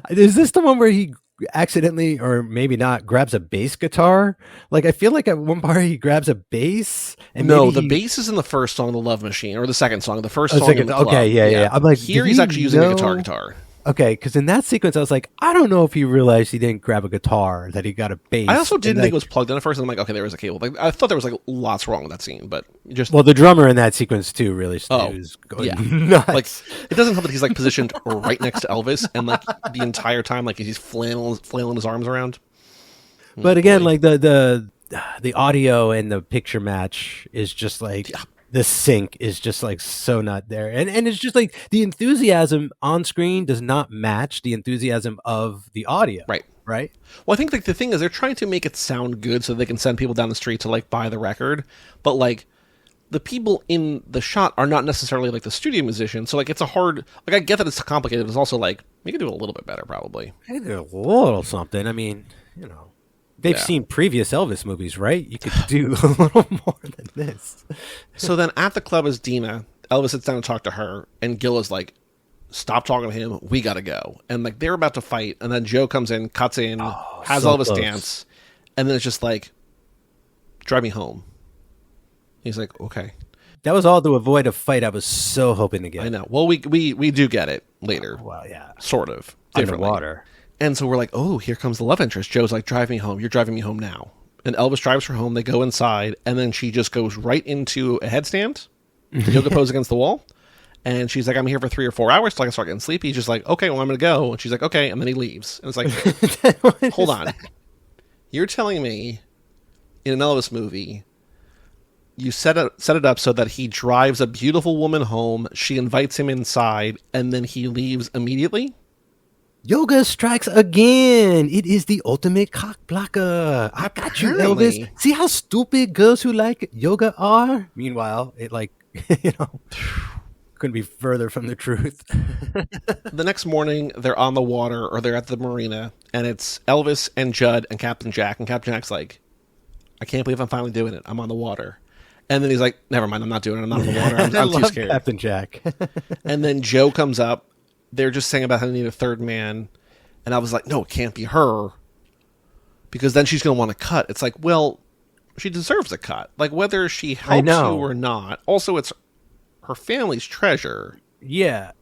Is this the one where he accidentally, or maybe not, grabs a bass guitar. Like, I feel like at one part he grabs a bass. And no, the bass is in the first song, The Love Machine, or the second song, the first song in the club. Okay, yeah. I'm like, here he's actually using a guitar. Okay, because in that sequence, I was like, I don't know if he realized he didn't grab a guitar, that he got a bass. I also didn't think it was plugged in at first, and I'm like, okay, there was a cable. Like, I thought there was like lots wrong with that scene, but just well, the drummer in that sequence too really was going nuts. Like, it doesn't help that he's like positioned right next to Elvis, and like the entire time, like he's flailing his arms around. But again, like the audio and the picture match is just like. Yeah. The sync is just like so not there. And it's just like the enthusiasm on screen does not match the enthusiasm of the audio. Right. Right. Well, I think like the thing is they're trying to make it sound good so they can send people down the street to like buy the record. But like the people in the shot are not necessarily like the studio musicians. So like it's a hard, like I get that it's complicated. But it's also like we could do a little bit better probably. I could do a little something. I mean, they've seen previous Elvis movies, right? You could do a little more than this. So then at the club is Dina. Elvis sits down to talk to her, and Gil is like, stop talking to him. We got to go. And like they're about to fight, and then Joe comes in, cuts in, has Elvis close. Dance, and then it's just like, drive me home. He's like, okay. That was all to avoid a fight I was so hoping to get. I know. Well, we do get it later. Well, yeah. Sort of. Differently. Underwater. And so we're like, oh, here comes the love interest. Joe's like, drive me home. You're driving me home now. And Elvis drives her home. They go inside. And then she just goes right into a headstand, yoga pose against the wall. And she's like, I'm here for 3 or 4 hours till I can start getting sleepy. He's just like, okay, well, I'm going to go. And she's like, okay. And then he leaves. And it's like, hold on. You're telling me in an Elvis movie, you set it up so that he drives a beautiful woman home. She invites him inside. And then he leaves immediately? Yoga strikes again. It is the ultimate cock blocker. I got you, Elvis. See how stupid girls who like yoga are? Meanwhile, it like, couldn't be further from the truth. The next morning, they're on the water, or they're at the marina, and it's Elvis and Judd and Captain Jack. And Captain Jack's like, I can't believe I'm finally doing it. I'm on the water. And then he's like, never mind, I'm not doing it. I'm not on the water. I'm too scared. Captain Jack. And then Joe comes up. They're just saying about how they need a third man. And I was like, no, it can't be her. Because then she's going to want to cut. It's like, well, she deserves a cut. Like, whether she helps you or not. Also, it's her family's treasure. Yeah.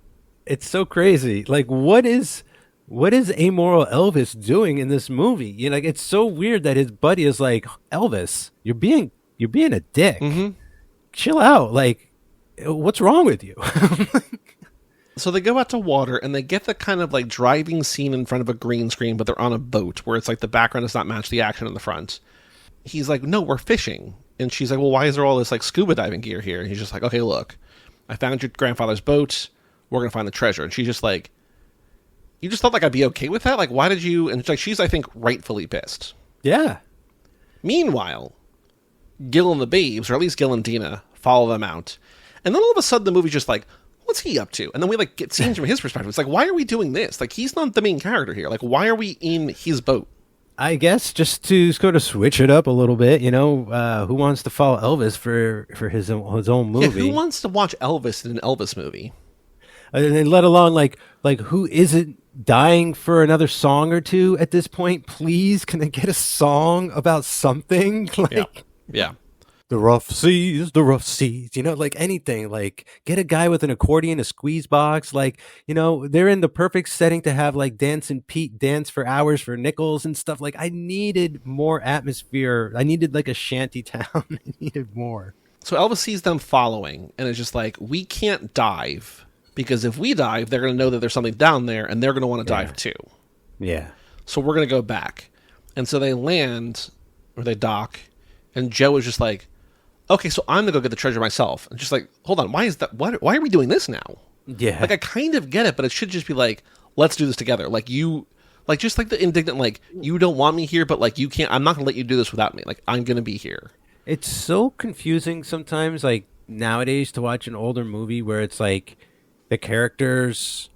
It's so crazy. Like, what is amoral Elvis doing in this movie? Like, it's so weird that his buddy is like, Elvis, you're being a dick. Mm-hmm. Chill out. Like, what's wrong with you? So they go out to water, and they get the kind of like driving scene in front of a green screen, but they're on a boat where it's like the background does not match the action in the front. He's like, no, we're fishing. And she's like, well, why is there all this like scuba diving gear here? And he's just like, okay, look, I found your grandfather's boat. We're going to find the treasure. And she's just like, you just thought like I'd be okay with that? Like, why did you? And it's like, she's, I think, rightfully pissed. Yeah. Meanwhile, Gil and the babes, or at least Gil and Dina, follow them out. And then all of a sudden the movie's just like, what's he up to? And then we like get scenes from his perspective. It's like, why are we doing this? Like, he's not the main character here. Like, why are we in his boat? I guess just to sort of switch it up a little bit, who wants to follow Elvis for his own movie? Yeah, who wants to watch Elvis in an Elvis movie? And let alone like who isn't dying for another song or two at this point? Please, can I get a song about something? Yeah. The rough seas, like anything, like get a guy with an accordion, a squeeze box, like, they're in the perfect setting to have like Dancing Pete dance for hours for nickels and stuff. Like, I needed more atmosphere. I needed like a shanty town. I needed more. So Elvis sees them following and is just like, we can't dive because if we dive, they're going to know that there's something down there and they're going to want to dive too. Yeah. So we're going to go back. And so they land, or they dock, and Joe is just like, okay, so I'm going to go get the treasure myself. And just like, hold on, why is that? Why are we doing this now? Yeah. Like, I kind of get it, but it should just be like, let's do this together. Like, just like the indignant, like, you don't want me here, but like, you can't, I'm not going to let you do this without me. Like, I'm going to be here. It's so confusing sometimes, like, nowadays to watch an older movie where it's like the characters,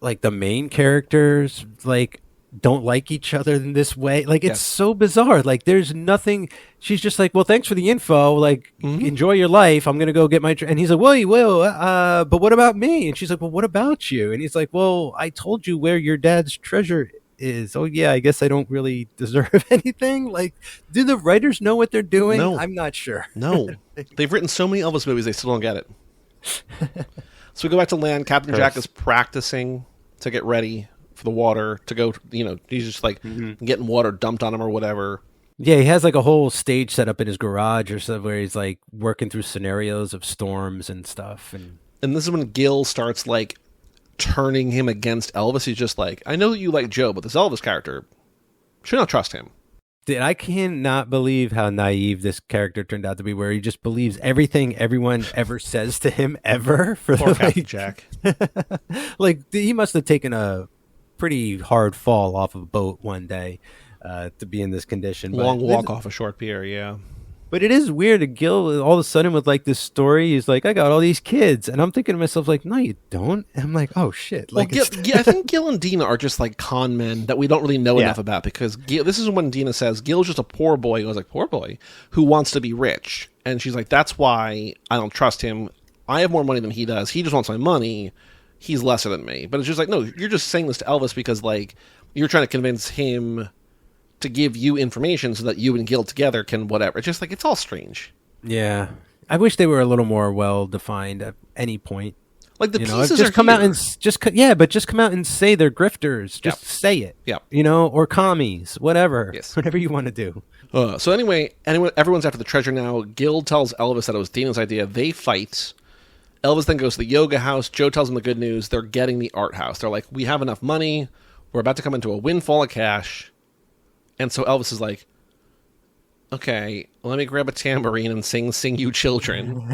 like the main characters, like, don't like each other in this way. Like, it's so bizarre. Like, there's nothing. She's just like, well, thanks for the info. Like, enjoy your life. I'm going to go get my... And he's like, but what about me? And she's like, well, what about you? And he's like, well, I told you where your dad's treasure is, oh yeah, I guess I don't really deserve anything. Like, do the writers know what they're doing? No. I'm not sure. No. They've written so many Elvis movies, they still don't get it. So we go back to land. Captain Jack is practicing to get ready for the water to go, he's just like getting water dumped on him or whatever. Yeah, he has like a whole stage set up in his garage or something where he's like working through scenarios of storms and stuff. And this is when Gil starts like turning him against Elvis. He's just like, I know that you like Joe, but this Elvis character, should not trust him. Dude, I cannot believe how naive this character turned out to be, where he just believes everything everyone ever says to him ever. For Poor Captain Jack. Like, he must have taken a pretty hard fall off of a boat one day to be in this condition. Long walk off a short pier, yeah. But it is weird that Gil, all of a sudden, with like this story, he's like, I got all these kids. And I'm thinking to myself, like, no, you don't. And I'm like, oh, shit. Like, well, I think Gil and Dina are just like con men that we don't really know enough about, because this is when Dina says Gil's just a poor boy. I was like, poor boy who wants to be rich. And she's like, that's why I don't trust him. I have more money than he does. He just wants my money. He's lesser than me. But it's just like, no, you're just saying this to Elvis because like you're trying to convince him to give you information so that you and Gil together can whatever. It's just like, it's all strange. Yeah. I wish they were a little more well defined at any point. Like the pieces just are come here. out and just come out and say they're grifters. Just say it. Yeah. Or commies, whatever. Yes. Whatever you want to do. So anyway, everyone's after the treasure now. Gil tells Elvis that it was Dina's idea. They fight. Elvis then goes to the yoga house. Joe tells him the good news. They're getting the art house. They're like, we have enough money. We're about to come into a windfall of cash. And so Elvis is like, okay, let me grab a tambourine and sing you children.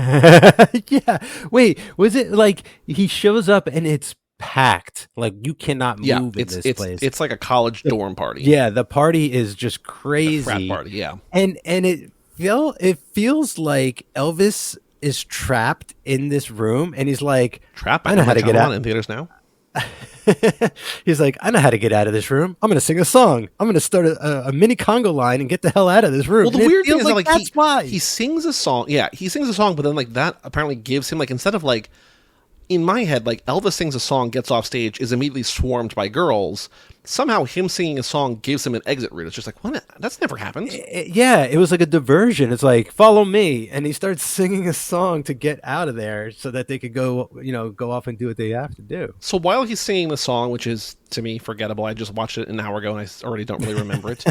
Yeah. Wait, was it like he shows up and it's packed? Like you cannot move in this place. It's like a college dorm party. Yeah, the party is just crazy. A frat party, yeah. And it feels like Elvis is trapped in this room and he's like, trapped? I know how to get out in theaters now. He's like, I know how to get out of this room. I'm going to sing a song. I'm going to start a mini Congo line and get the hell out of this room. Well, the weird thing is like that's why he sings a song. Yeah, he sings a song, but then like that apparently gives him like, instead of like, in my head, like Elvis sings a song, gets off stage, is immediately swarmed by girls. Somehow him singing a song gives him an exit route. It's just like, what? That's never happened. Yeah, it was like a diversion. It's like, follow me. And he starts singing a song to get out of there so that they could go off and do what they have to do. So while he's singing the song, which is, to me, forgettable, I just watched it an hour ago and I already don't really remember it.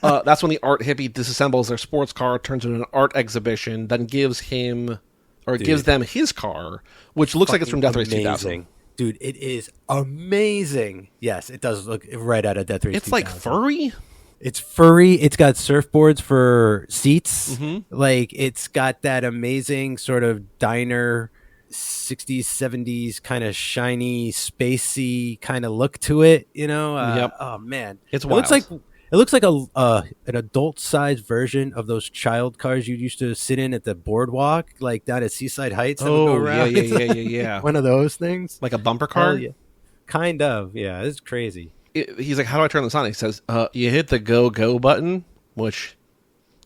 That's when the art hippie disassembles their sports car, turns into an art exhibition, then gives them his car, which looks like it's from Death Race 2000. Dude, it is amazing. Yes, it does look right out of Death Race 2000. It's like furry. It's furry. It's got surfboards for seats. Mm-hmm. Like, it's got that amazing sort of diner 60s, 70s kind of shiny, spacey kind of look to it, Yep. Oh, man. It's wild. It looks like an adult-sized version of those child cars you used to sit in at the boardwalk, like down at Seaside Heights. Yeah. One of those things. Like a bumper car? Yeah. Kind of, yeah. It's crazy. He's like, how do I turn this on? He says, you hit the go button, which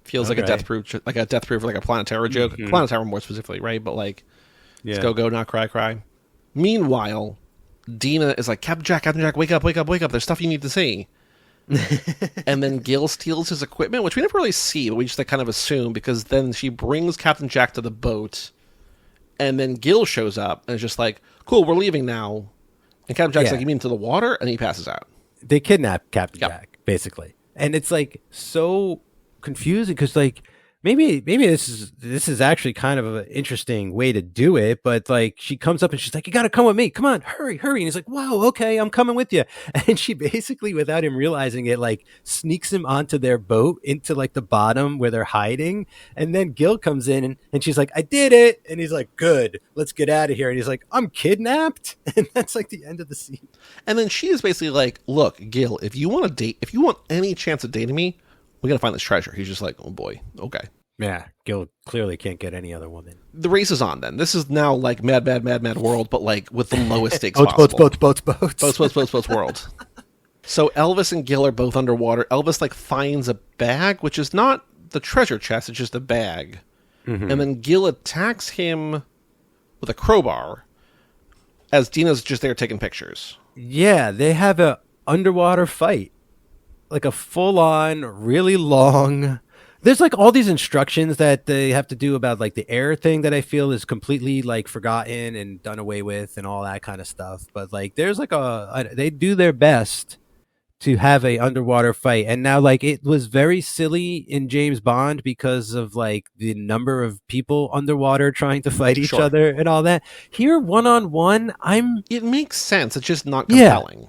feels like a death proof, like a Planetara joke. Mm-hmm. Planetara more specifically, right? But like, it's go, not cry. Meanwhile, Dina is like, Captain Jack, wake up. There's stuff you need to see. And then Gil steals his equipment, which we never really see, but we just like kind of assume, because then she brings Captain Jack to the boat, and then Gil shows up and is just like, cool, we're leaving now. And Captain Jack's like, you mean to the water? And he passes out. They kidnap Captain Jack, basically. And it's like so confusing because like maybe this is actually kind of an interesting way to do it, but like she comes up and she's like, you got to come with me. Come on, hurry. And he's like, wow, okay, I'm coming with you. And she basically, without him realizing it, like sneaks him onto their boat into like the bottom where they're hiding. And then Gil comes in and she's like, I did it. And he's like, good, let's get out of here. And he's like, I'm kidnapped. And that's like the end of the scene. And then she is basically like, look, Gil, if you want any chance of dating me, we got to find this treasure. He's just like, oh boy, okay. Yeah, Gil clearly can't get any other woman. The race is on then. This is now like Mad World, but like with the lowest stakes possible. Boats world. So Elvis and Gil are both underwater. Elvis like finds a bag, which is not the treasure chest, it's just a bag. Mm-hmm. And then Gil attacks him with a crowbar as Dina's just there taking pictures. Yeah, they have a underwater fight, like a full-on, really long. There's like all these instructions that they have to do about like the air thing that I feel is completely like forgotten and done away with and all that kind of stuff. But like there's like they do their best to have a underwater fight. And now like it was very silly in James Bond because of like the number of people underwater trying to fight each other and all that. Here, one-on-one, it makes sense. It's just not compelling. Yeah.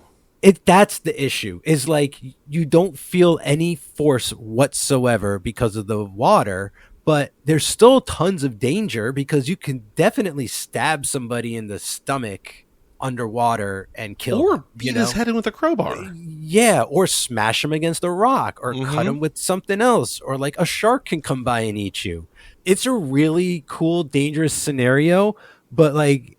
That's the issue, is like you don't feel any force whatsoever because of the water, but there's still tons of danger because you can definitely stab somebody in the stomach underwater and kill or him, beat his head in with a crowbar. Yeah, or smash him against a rock or cut him with something else, or like a shark can come by and eat you. It's a really cool, dangerous scenario, but like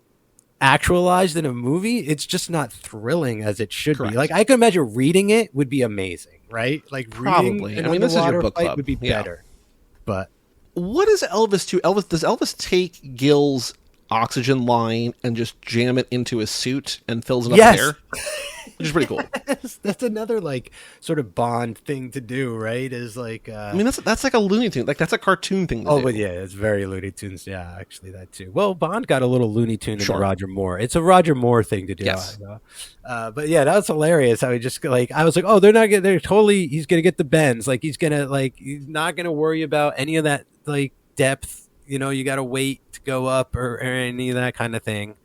actualized in a movie, it's just not thrilling as it should be. Like I can imagine reading it would be amazing, right? Like probably. I mean, this is your book club. Would be better. But what does Elvis do? Does Elvis take Gil's oxygen line and just jam it into his suit and fills it up with air? Which is pretty cool. That's another like sort of Bond thing to do, right? Is like I mean that's like a Looney Tune, like that's a cartoon thing to do. But yeah, it's very Looney Tunes. Yeah, actually that too. Well, Bond got a little Looney Tune in Roger Moore. It's a Roger Moore thing to do. Yes. But yeah, that was hilarious how he just like, I was like, oh, he's gonna get the bends. Like he's not gonna worry about any of that like depth. You know, you got to wait to go up or any of that kind of thing.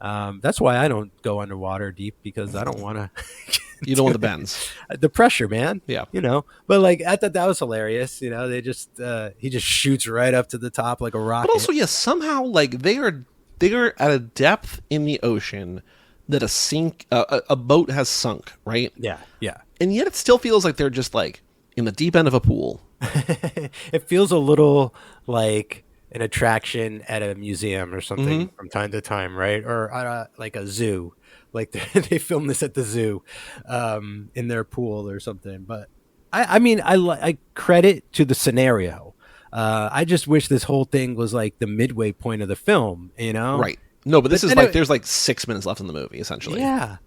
That's why I don't go underwater deep, because I don't want to. You don't want the bends. The pressure, man. Yeah. You know, but like I thought that was hilarious. You know, he just shoots right up to the top like a rocket. But also, somehow like they are at a depth in the ocean that a boat has sunk, right? Yeah. Yeah. And yet it still feels like they're just like in the deep end of a pool. It feels a little like an attraction at a museum or something from time to time, right? Or like a zoo, like they film this at the zoo, in their pool or something. But I mean, I credit to the scenario. I just wish this whole thing was like the midway point of the film, you know? Right. No, but this is like there's like 6 minutes left in the movie, essentially. Yeah.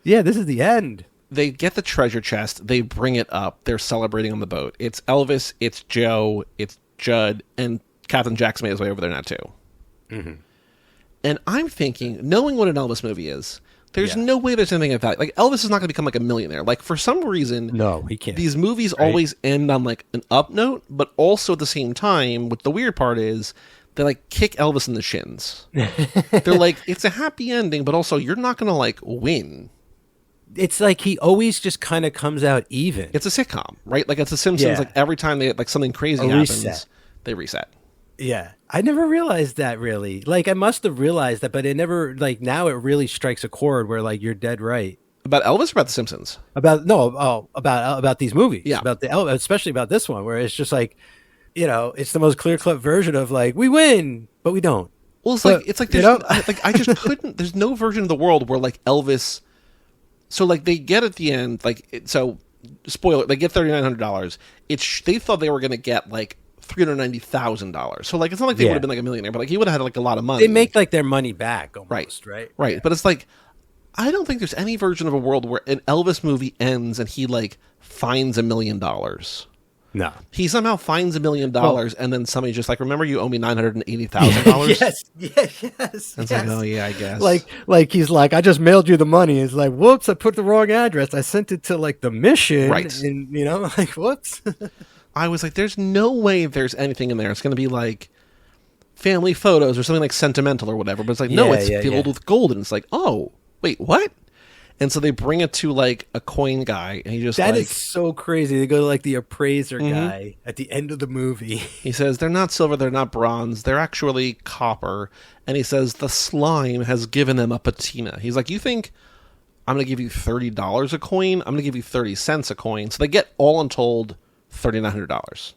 Yeah, this is the end. They get the treasure chest, they bring it up, they're celebrating on the boat. It's Elvis, it's Joe, it's Judd, and Captain Jack's made his way over there now too. Mm-hmm. And I'm thinking, knowing what an Elvis movie is, there's no way there's anything of value. Like Elvis is not going to become like a millionaire. Like for some reason, no, he can't. These movies always end on like an up note, but also at the same time, what the weird part is, they like kick Elvis in the shins. They're like, it's a happy ending, but also you're not going to like win. It's like he always just kind of comes out even. It's a sitcom, right? Like it's The Simpsons. Like every time like something crazy happens, they reset. Yeah, I never realized that really. Like I must have realized that, but it never like now it really strikes a chord where like you're dead right. About Elvis or about The Simpsons? About these movies. Yeah, especially about this one where it's just like, you know, it's the most clear cut version of like we win, but we don't. Well, it's like there's, like I just couldn't. There's no version of the world where like Elvis. So like they get at the end spoiler, they get $3,900. They thought they were going to get like $390,000. So like it's not like they would have been like a millionaire, but like he would have had like a lot of money. They make like their money back almost, right? Right. But it's like I don't think there's any version of a world where an Elvis movie ends and he like finds $1 million. No. He somehow finds $1 million and then somebody just like, remember you owe me $980,000? Yes. It's like, oh yeah, I guess. Like he's like, I just mailed you the money. It's like, whoops, I put the wrong address. I sent it to like the Mission. Right. And you know, like whoops. I was like, there's no way there's anything in there. It's going to be like family photos or something like sentimental or whatever. But it's like, no, it's filled with gold. And it's like, oh, wait, what? And so they bring it to like a coin guy, and he just that is so crazy. They go to like the appraiser guy at the end of the movie. He says they're not silver, they're not bronze, they're actually copper. And he says the slime has given them a patina. He's like, you think I'm going to give you $30 a coin? I'm going to give you 30 cents a coin. So they get all untold $3,900.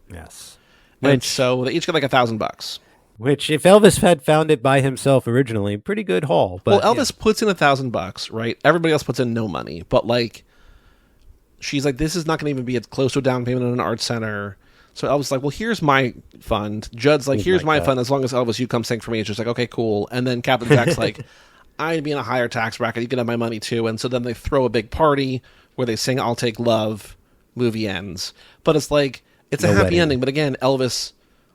Yes. And so they each get like $1,000. Which, if Elvis had found it by himself originally, pretty good haul. But, well, Elvis puts in $1,000, right? Everybody else puts in no money. But, like, she's like, this is not going to even be as close to a down payment in an art center. So Elvis is like, well, here's my fund. Judd's like, here's my fund. As long as Elvis, you come sing for me. It's just like, okay, cool. And then Captain Jack's like, I'd be in a higher tax bracket. You can have my money too. And so then they throw a big party where they sing "I'll Take Love." Movie ends, but it's like it's a happy ending. But again, Elvis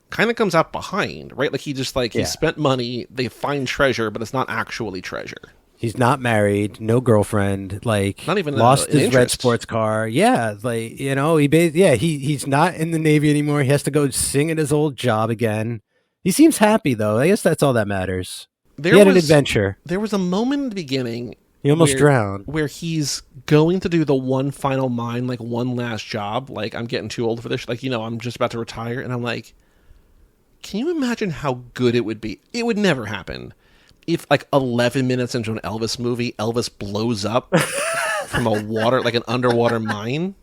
kind of comes out behind, right? Like he just he spent money. They find treasure, but it's not actually treasure. He's not married, no girlfriend, like not even lost his red sports car. Yeah, like he's not in the Navy anymore. He has to go sing at his old job again. He seems happy though. I guess that's all that matters. He had an adventure. There was a moment in the beginning. He almost drowned. Where he's going to do the one final mine, like one last job. Like, I'm getting too old for this. Like, I'm just about to retire. And I'm like, can you imagine how good it would be? It would never happen. If, 11 minutes into an Elvis movie, Elvis blows up from an underwater mine.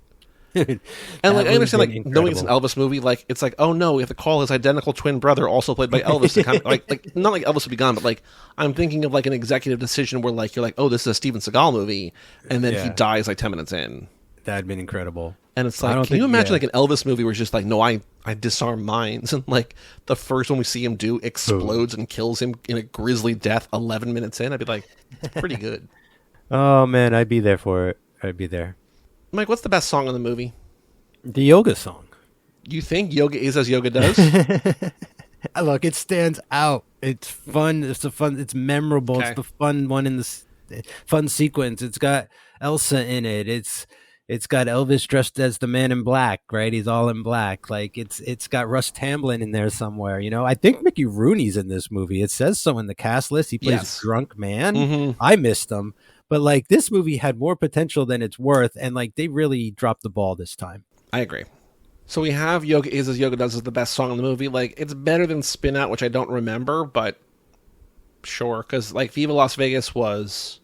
And, I understand, knowing it's an Elvis movie, it's oh no, we have to call his identical twin brother, also played by Elvis, to kind of, not like Elvis would be gone, but, I'm thinking of, an executive decision where, you're like, oh, this is a Steven Seagal movie, and then he dies, 10 minutes in. That'd been incredible. And it's can you imagine, an Elvis movie where it's just no, I disarm mines, and, the first one we see him do explodes and kills him in a grisly death 11 minutes in? I'd be like, pretty good. Oh, man, I'd be there for it. I'd be there. Mike, what's the best song in the movie? The yoga song. You think Yoga Is As Yoga Does? Look, it stands out. It's fun. It's memorable. Okay. It's the fun one in the fun sequence. It's got Elsa in it. It's got Elvis dressed as the man in black, right? He's all in black. It's got Russ Tamblyn in there somewhere. I think Mickey Rooney's in this movie. It says so in the cast list. He plays drunk man. Mm-hmm. I missed him. But this movie had more potential than it's worth, and they really dropped the ball this time. I agree. So we have Yoga Is As Yoga Does is the best song in the movie. It's better than Spin Out, which I don't remember, but sure. Because Viva Las Vegas was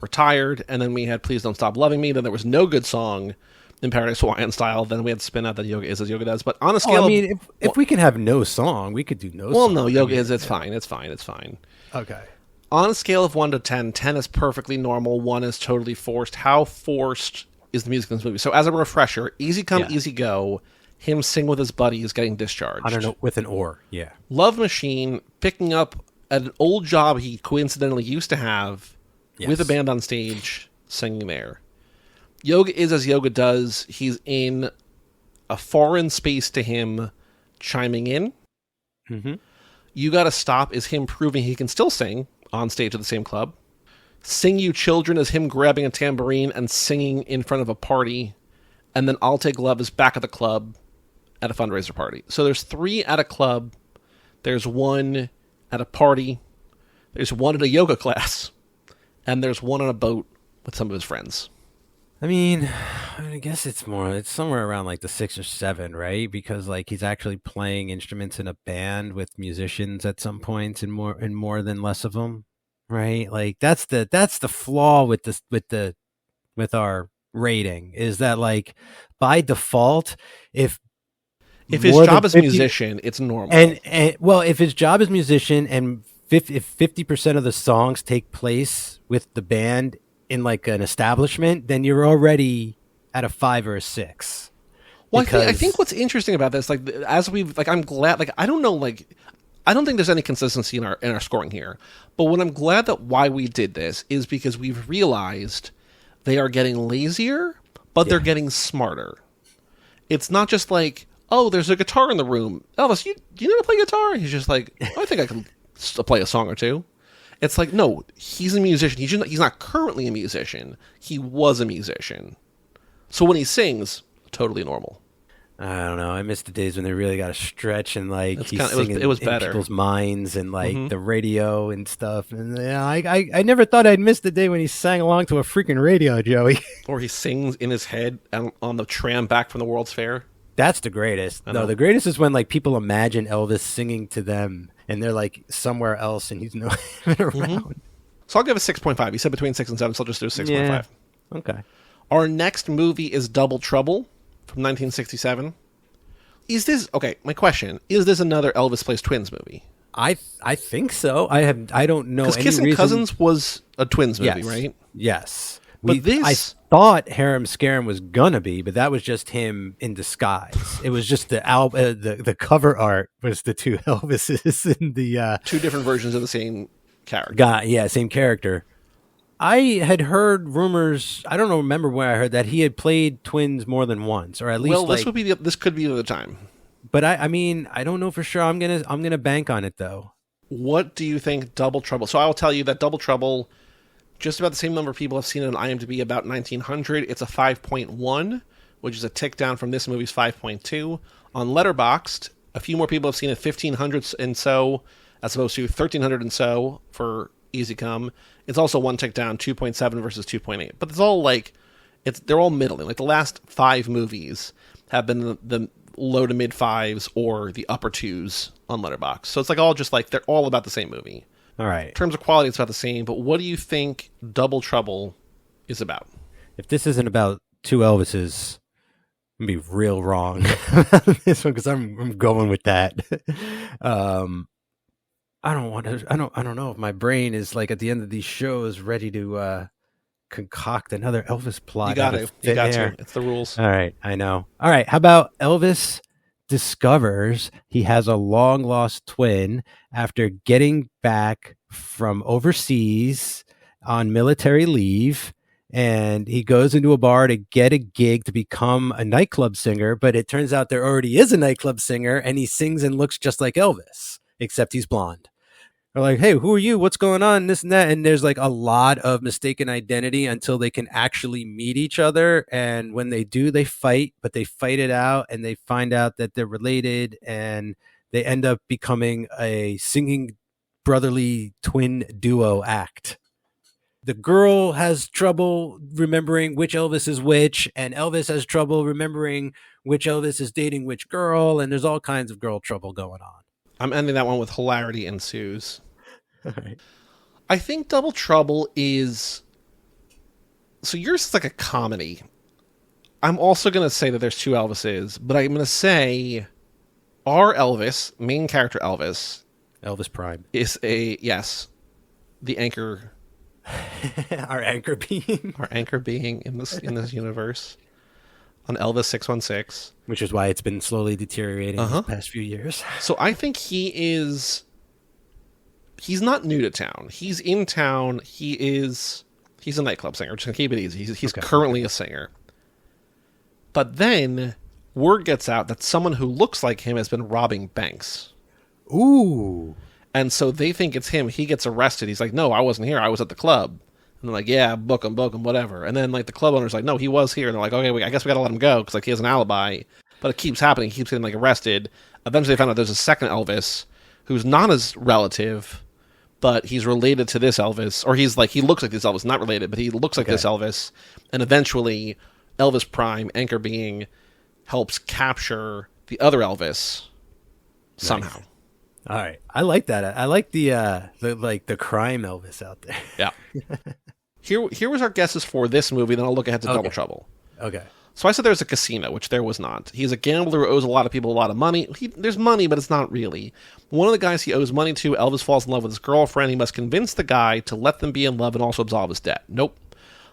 retired, and then we had Please Don't Stop Loving Me. Then there was no good song in Paradise Hawaiian Style. Then we had Spin Out, then Yoga Is As Yoga Does. But on a scale if we can have no song, we could do no song. Well, no, Yoga Is, it's fine. It's fine. Okay. On a scale of 1 to 10, 10 is perfectly normal, 1 is totally forced. How forced is the music in this movie? So as a refresher, Easy Come, Easy Go, him sing with his buddies getting discharged. I don't know, with an oar, yeah. Love Machine, picking up an old job he coincidentally used to have with a band on stage, singing there. Yoga Is As Yoga Does, he's in a foreign space to him, chiming in. Mm-hmm. You Gotta Stop is him proving he can still sing on stage at the same club. Sing You Children is him grabbing a tambourine and singing in front of a party. And then I'll Take Love is back at the club at a fundraiser party. So there's 3 at a club. There's 1 at a party. There's 1 at a yoga class. And there's 1 on a boat with some of his friends. I guess it's somewhere around the 6 or 7, right? Because he's actually playing instruments in a band with musicians at some points, and more than less of them, right? That's the flaw with our rating, is that by default, if his job is musician, it's normal. And well, if his job is musician and if 50% of the songs take place with the band in an establishment, then you're already at a 5 or a 6. Well, I think what's interesting about this, as we've, I'm glad, I don't know, I don't think there's any consistency in our scoring here. But what I'm glad that why we did this is because we've realized they are getting lazier, but they're getting smarter. It's not just oh, there's a guitar in the room. Elvis, you know how to play guitar? And he's just I think I can play a song or two. It's no, he's a musician. He's not currently a musician. He was a musician. So when he sings, totally normal. I don't know. I miss the days when they really got to stretch and he's singing it was better. In people's minds and the radio and stuff. And I never thought I'd miss the day when he sang along to a freaking radio, Joey. Or he sings in his head on the tram back from the World's Fair. That's the greatest. No, the greatest is when people imagine Elvis singing to them and they're somewhere else and he's not even around. Mm-hmm. So I'll give it 6.5. You said between 6 and 7, so I'll just do 6.5. Yeah. Okay. Our next movie is Double Trouble from 1967. Is this okay? My question is: this another Elvis Plays Twins movie? I think so. I don't know. Because Kissing Cousins was a Twins movie, right? Yes. But I thought Harem Scarum was gonna be, but that was just him in disguise. It was just the cover art was the 2 Elvises in the 2 different versions of the same character. Same character. I had heard rumors. I don't know. Remember where I heard that he had played twins more than once, or at least. Well, this could be the time. But I mean, I don't know for sure. I'm gonna bank on it though. What do you think Double Trouble? So I will tell you that Double Trouble, just about the same number of people have seen it on IMDb, about 1,900. It's a 5.1, which is a tick down from this movie's 5.2. On Letterboxd, a few more people have seen it, 1,500 and so, as opposed to 1,300 and so for Easy Come. It's also one tick down, 2.7 versus 2.8. But it's all they're all middling. Like the last 5 movies have been the low to mid 5s or the upper 2s on Letterboxd. So it's they're all about the same movie. All right. In terms of quality, it's about the same. But what do you think Double Trouble is about? If this isn't about 2 Elvises, I'm gonna be real wrong about this one because I'm going with that. I don't know if my brain is like at the end of these shows ready to concoct another Elvis plot. You got to. It's the rules. All right, I know. All right, how about Elvis discovers he has a long lost twin after getting back from overseas on military leave, and he goes into a bar to get a gig to become a nightclub singer, but it turns out there already is a nightclub singer, and he sings and looks just like Elvis, except he's blonde. They're like, hey, who are you? What's going on? This and that. And there's like a lot of mistaken identity until they can actually meet each other. And when they do, they fight, but they fight it out and they find out that they're related and they end up becoming a singing brotherly twin duo act. The girl has trouble remembering which Elvis is which, and Elvis has trouble remembering which Elvis is dating which girl. And there's all kinds of girl trouble going on. I'm ending that one with hilarity ensues. All right. I think Double Trouble is... So yours is like a comedy. I'm also going to say that there's 2 Elvises, but I'm going to say our Elvis, main character Elvis... Elvis Prime. Is the anchor... Our anchor being? Our anchor being in this universe. On Elvis 616. Which is why it's been slowly deteriorating the past few years. So I think he's not new to town. He's in town. He's a nightclub singer. Just going to keep it easy. He's currently a singer. But then word gets out that someone who looks like him has been robbing banks. Ooh. And so they think it's him. He gets arrested. He's like, no, I wasn't here. I was at the club. And they're like, yeah, book him, whatever. And then, like, the club owner's like, no, he was here. And they're like, okay, I guess we got to let him go because, like, he has an alibi. But it keeps happening. He keeps getting, like, arrested. Eventually they found out there's a second Elvis who's not his relative, but he's related to this Elvis. Or he's, like, he looks like this Elvis. Not related, but he looks like this Elvis. And eventually Elvis Prime, anchor being, helps capture the other Elvis somehow. Nice. All right. I like that. I like the crime Elvis out there. Yeah. Here was our guesses for this movie, then I'll look ahead to Double Trouble. Okay. So I said there's a casino, which there was not. He's a gambler who owes a lot of people a lot of money. There's money, but it's not really. One of the guys he owes money to, Elvis falls in love with his girlfriend. He must convince the guy to let them be in love and also absolve his debt. Nope.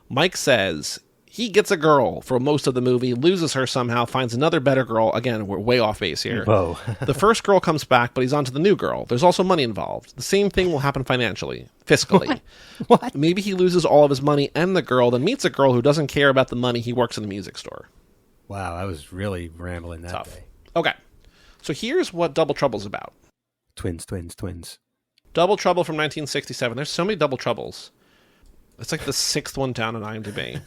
Mike says he gets a girl for most of the movie, loses her somehow, finds another better girl. Again, we're way off base here. Whoa. The first girl comes back, but he's on to the new girl. There's also money involved. The same thing will happen financially, fiscally. What? Maybe he loses all of his money and the girl, then meets a girl who doesn't care about the money. He works in a music store. Wow, I was really rambling that day. Okay. So here's what Double Trouble's about. Twins. Double Trouble from 1967. There's so many Double Troubles. It's like the 6th one down on IMDb.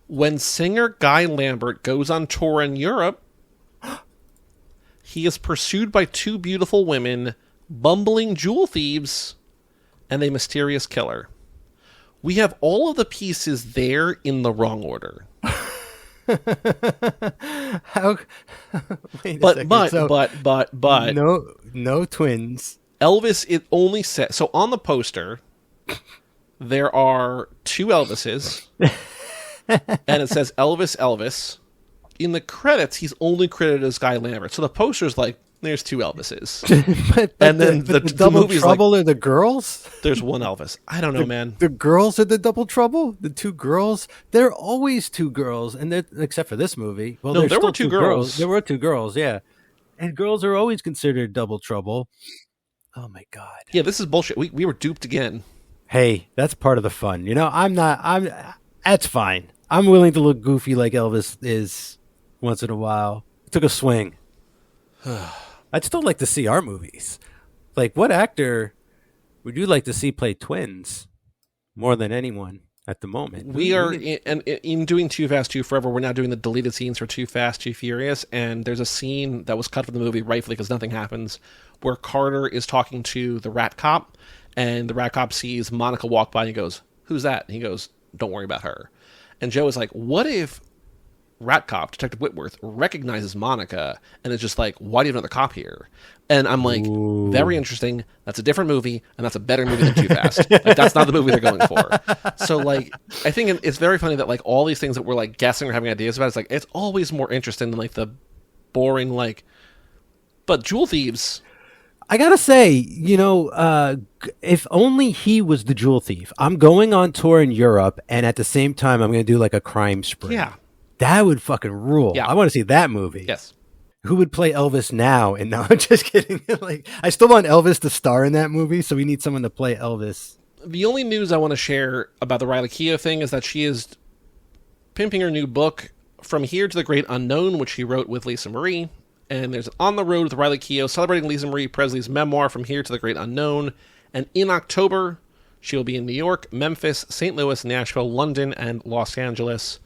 When singer Guy Lambert goes on tour in Europe, he is pursued by 2 beautiful women, bumbling jewel thieves, and a mysterious killer. We have all of the pieces there in the wrong order. How? Wait a second. But no twins. Elvis, it only says so on the poster. There are 2 Elvises, and it says Elvis. In the credits, he's only credited as Guy Lambert. So the poster's like, there's 2 Elvises. but the Double Trouble like, are the girls? There's one Elvis. I don't know, man. The girls are the Double Trouble? The 2 girls? There are always 2 girls, and except for this movie. Well, no, there were 2 girls. There were 2 girls, yeah. And girls are always considered Double Trouble. Oh my God. Yeah, this is bullshit. We were duped again. Hey, that's part of the fun. That's fine. I'm willing to look goofy like Elvis is once in a while. Took a swing. I'd still like to see our movies. Like, what actor would you like to see play twins more than anyone at the moment? We are in doing Too Fast, Too Forever. We're now doing the deleted scenes for Too Fast, Too Furious, and there's a scene that was cut from the movie rightfully because nothing happens, where Carter is talking to the rat cop, and the rat cop sees Monica walk by and he goes, "Who's that?" And he goes, "Don't worry about her." And Joe is like, "What if rat cop, Detective Whitworth, recognizes Monica and is just like, why do you have another cop here?" And I'm like, ooh, very interesting. That's a different movie, and that's a better movie than Too Fast. Like, that's not the movie they're going for. So, like, I think it's very funny that, like, all these things that we're, like, guessing or having ideas about, it's like, it's always more interesting than, like, the boring, like, but jewel thieves. I gotta say, if only he was the jewel thief. I'm going on tour in Europe, and at the same time, I'm going to do, like, a crime spree. Yeah. That would fucking rule. Yeah. I want to see that movie. Yes. Who would play Elvis now? And no, I'm just kidding. Like, I still want Elvis to star in that movie, so we need someone to play Elvis. The only news I want to share about the Riley Keough thing is that she is pimping her new book, From Here to the Great Unknown, which she wrote with Lisa Marie. And there's On the Road with Riley Keough, celebrating Lisa Marie Presley's memoir, From Here to the Great Unknown. And in October, she will be in New York, Memphis, St. Louis, Nashville, London, and Los Angeles.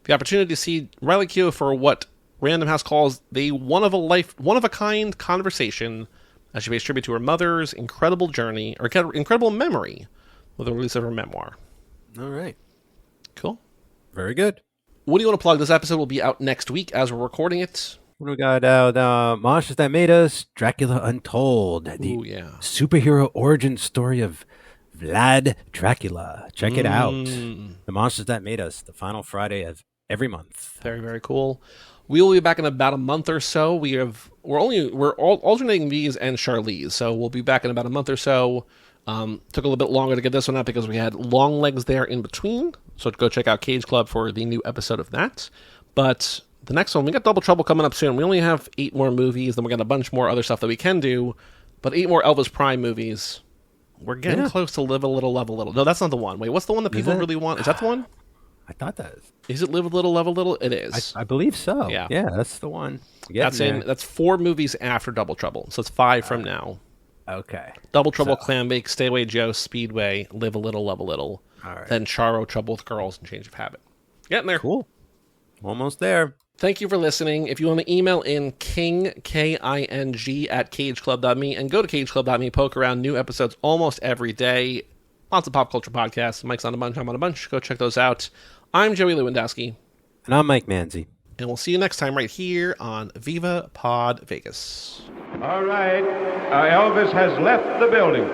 The opportunity to see Riley Keough for what Random House calls the one-of-a-kind conversation as she pays tribute to her mother's incredible journey, or incredible memory, with the release of her memoir. All right. Cool. Very good. What do you want to plug? This episode will be out next week as we're recording it. What do we got out? Monsters That Made Us, Dracula Untold. The superhero origin story of Vlad Dracula. Check it out. The Monsters That Made Us, the final Friday of every month. Very, very cool. We will be back in about a month or so. We're alternating these and Charlize, so we'll be back in about a month or so. Took a little bit longer to get this one out because we had long legs there in between. So go check out Cage Club for the new episode of that. But the next one, we got Double Trouble coming up soon. We only have 8 more movies, then we got a bunch more other stuff that we can do. But 8 more Elvis Prime movies. We're getting close to Live a Little, Love a Little. No, that's not the one. Wait, what's the one that people really want? Is that the one? I thought that is it. Live a Little, Love a Little? It is. I believe so. Yeah, that's the one. That's 4 movies after Double Trouble, so it's 5 from now. Okay. Double Trouble, Clam Bake, Stay Away Joe, Speedway, Live a Little, Love a Little. All right. Then Charo, Trouble with Girls, and Change of Habit. Getting there. Cool. Almost there. Thank you for listening. If you want to email in King, King, at cageclub.me, and go to cageclub.me, poke around new episodes almost every day. Lots of pop culture podcasts. Mike's on a bunch, I'm on a bunch. Go check those out. I'm Joey Lewandowski. And I'm Mike Manzi. And we'll see you next time right here on Viva Pod Vegas. All right. Elvis has left the building.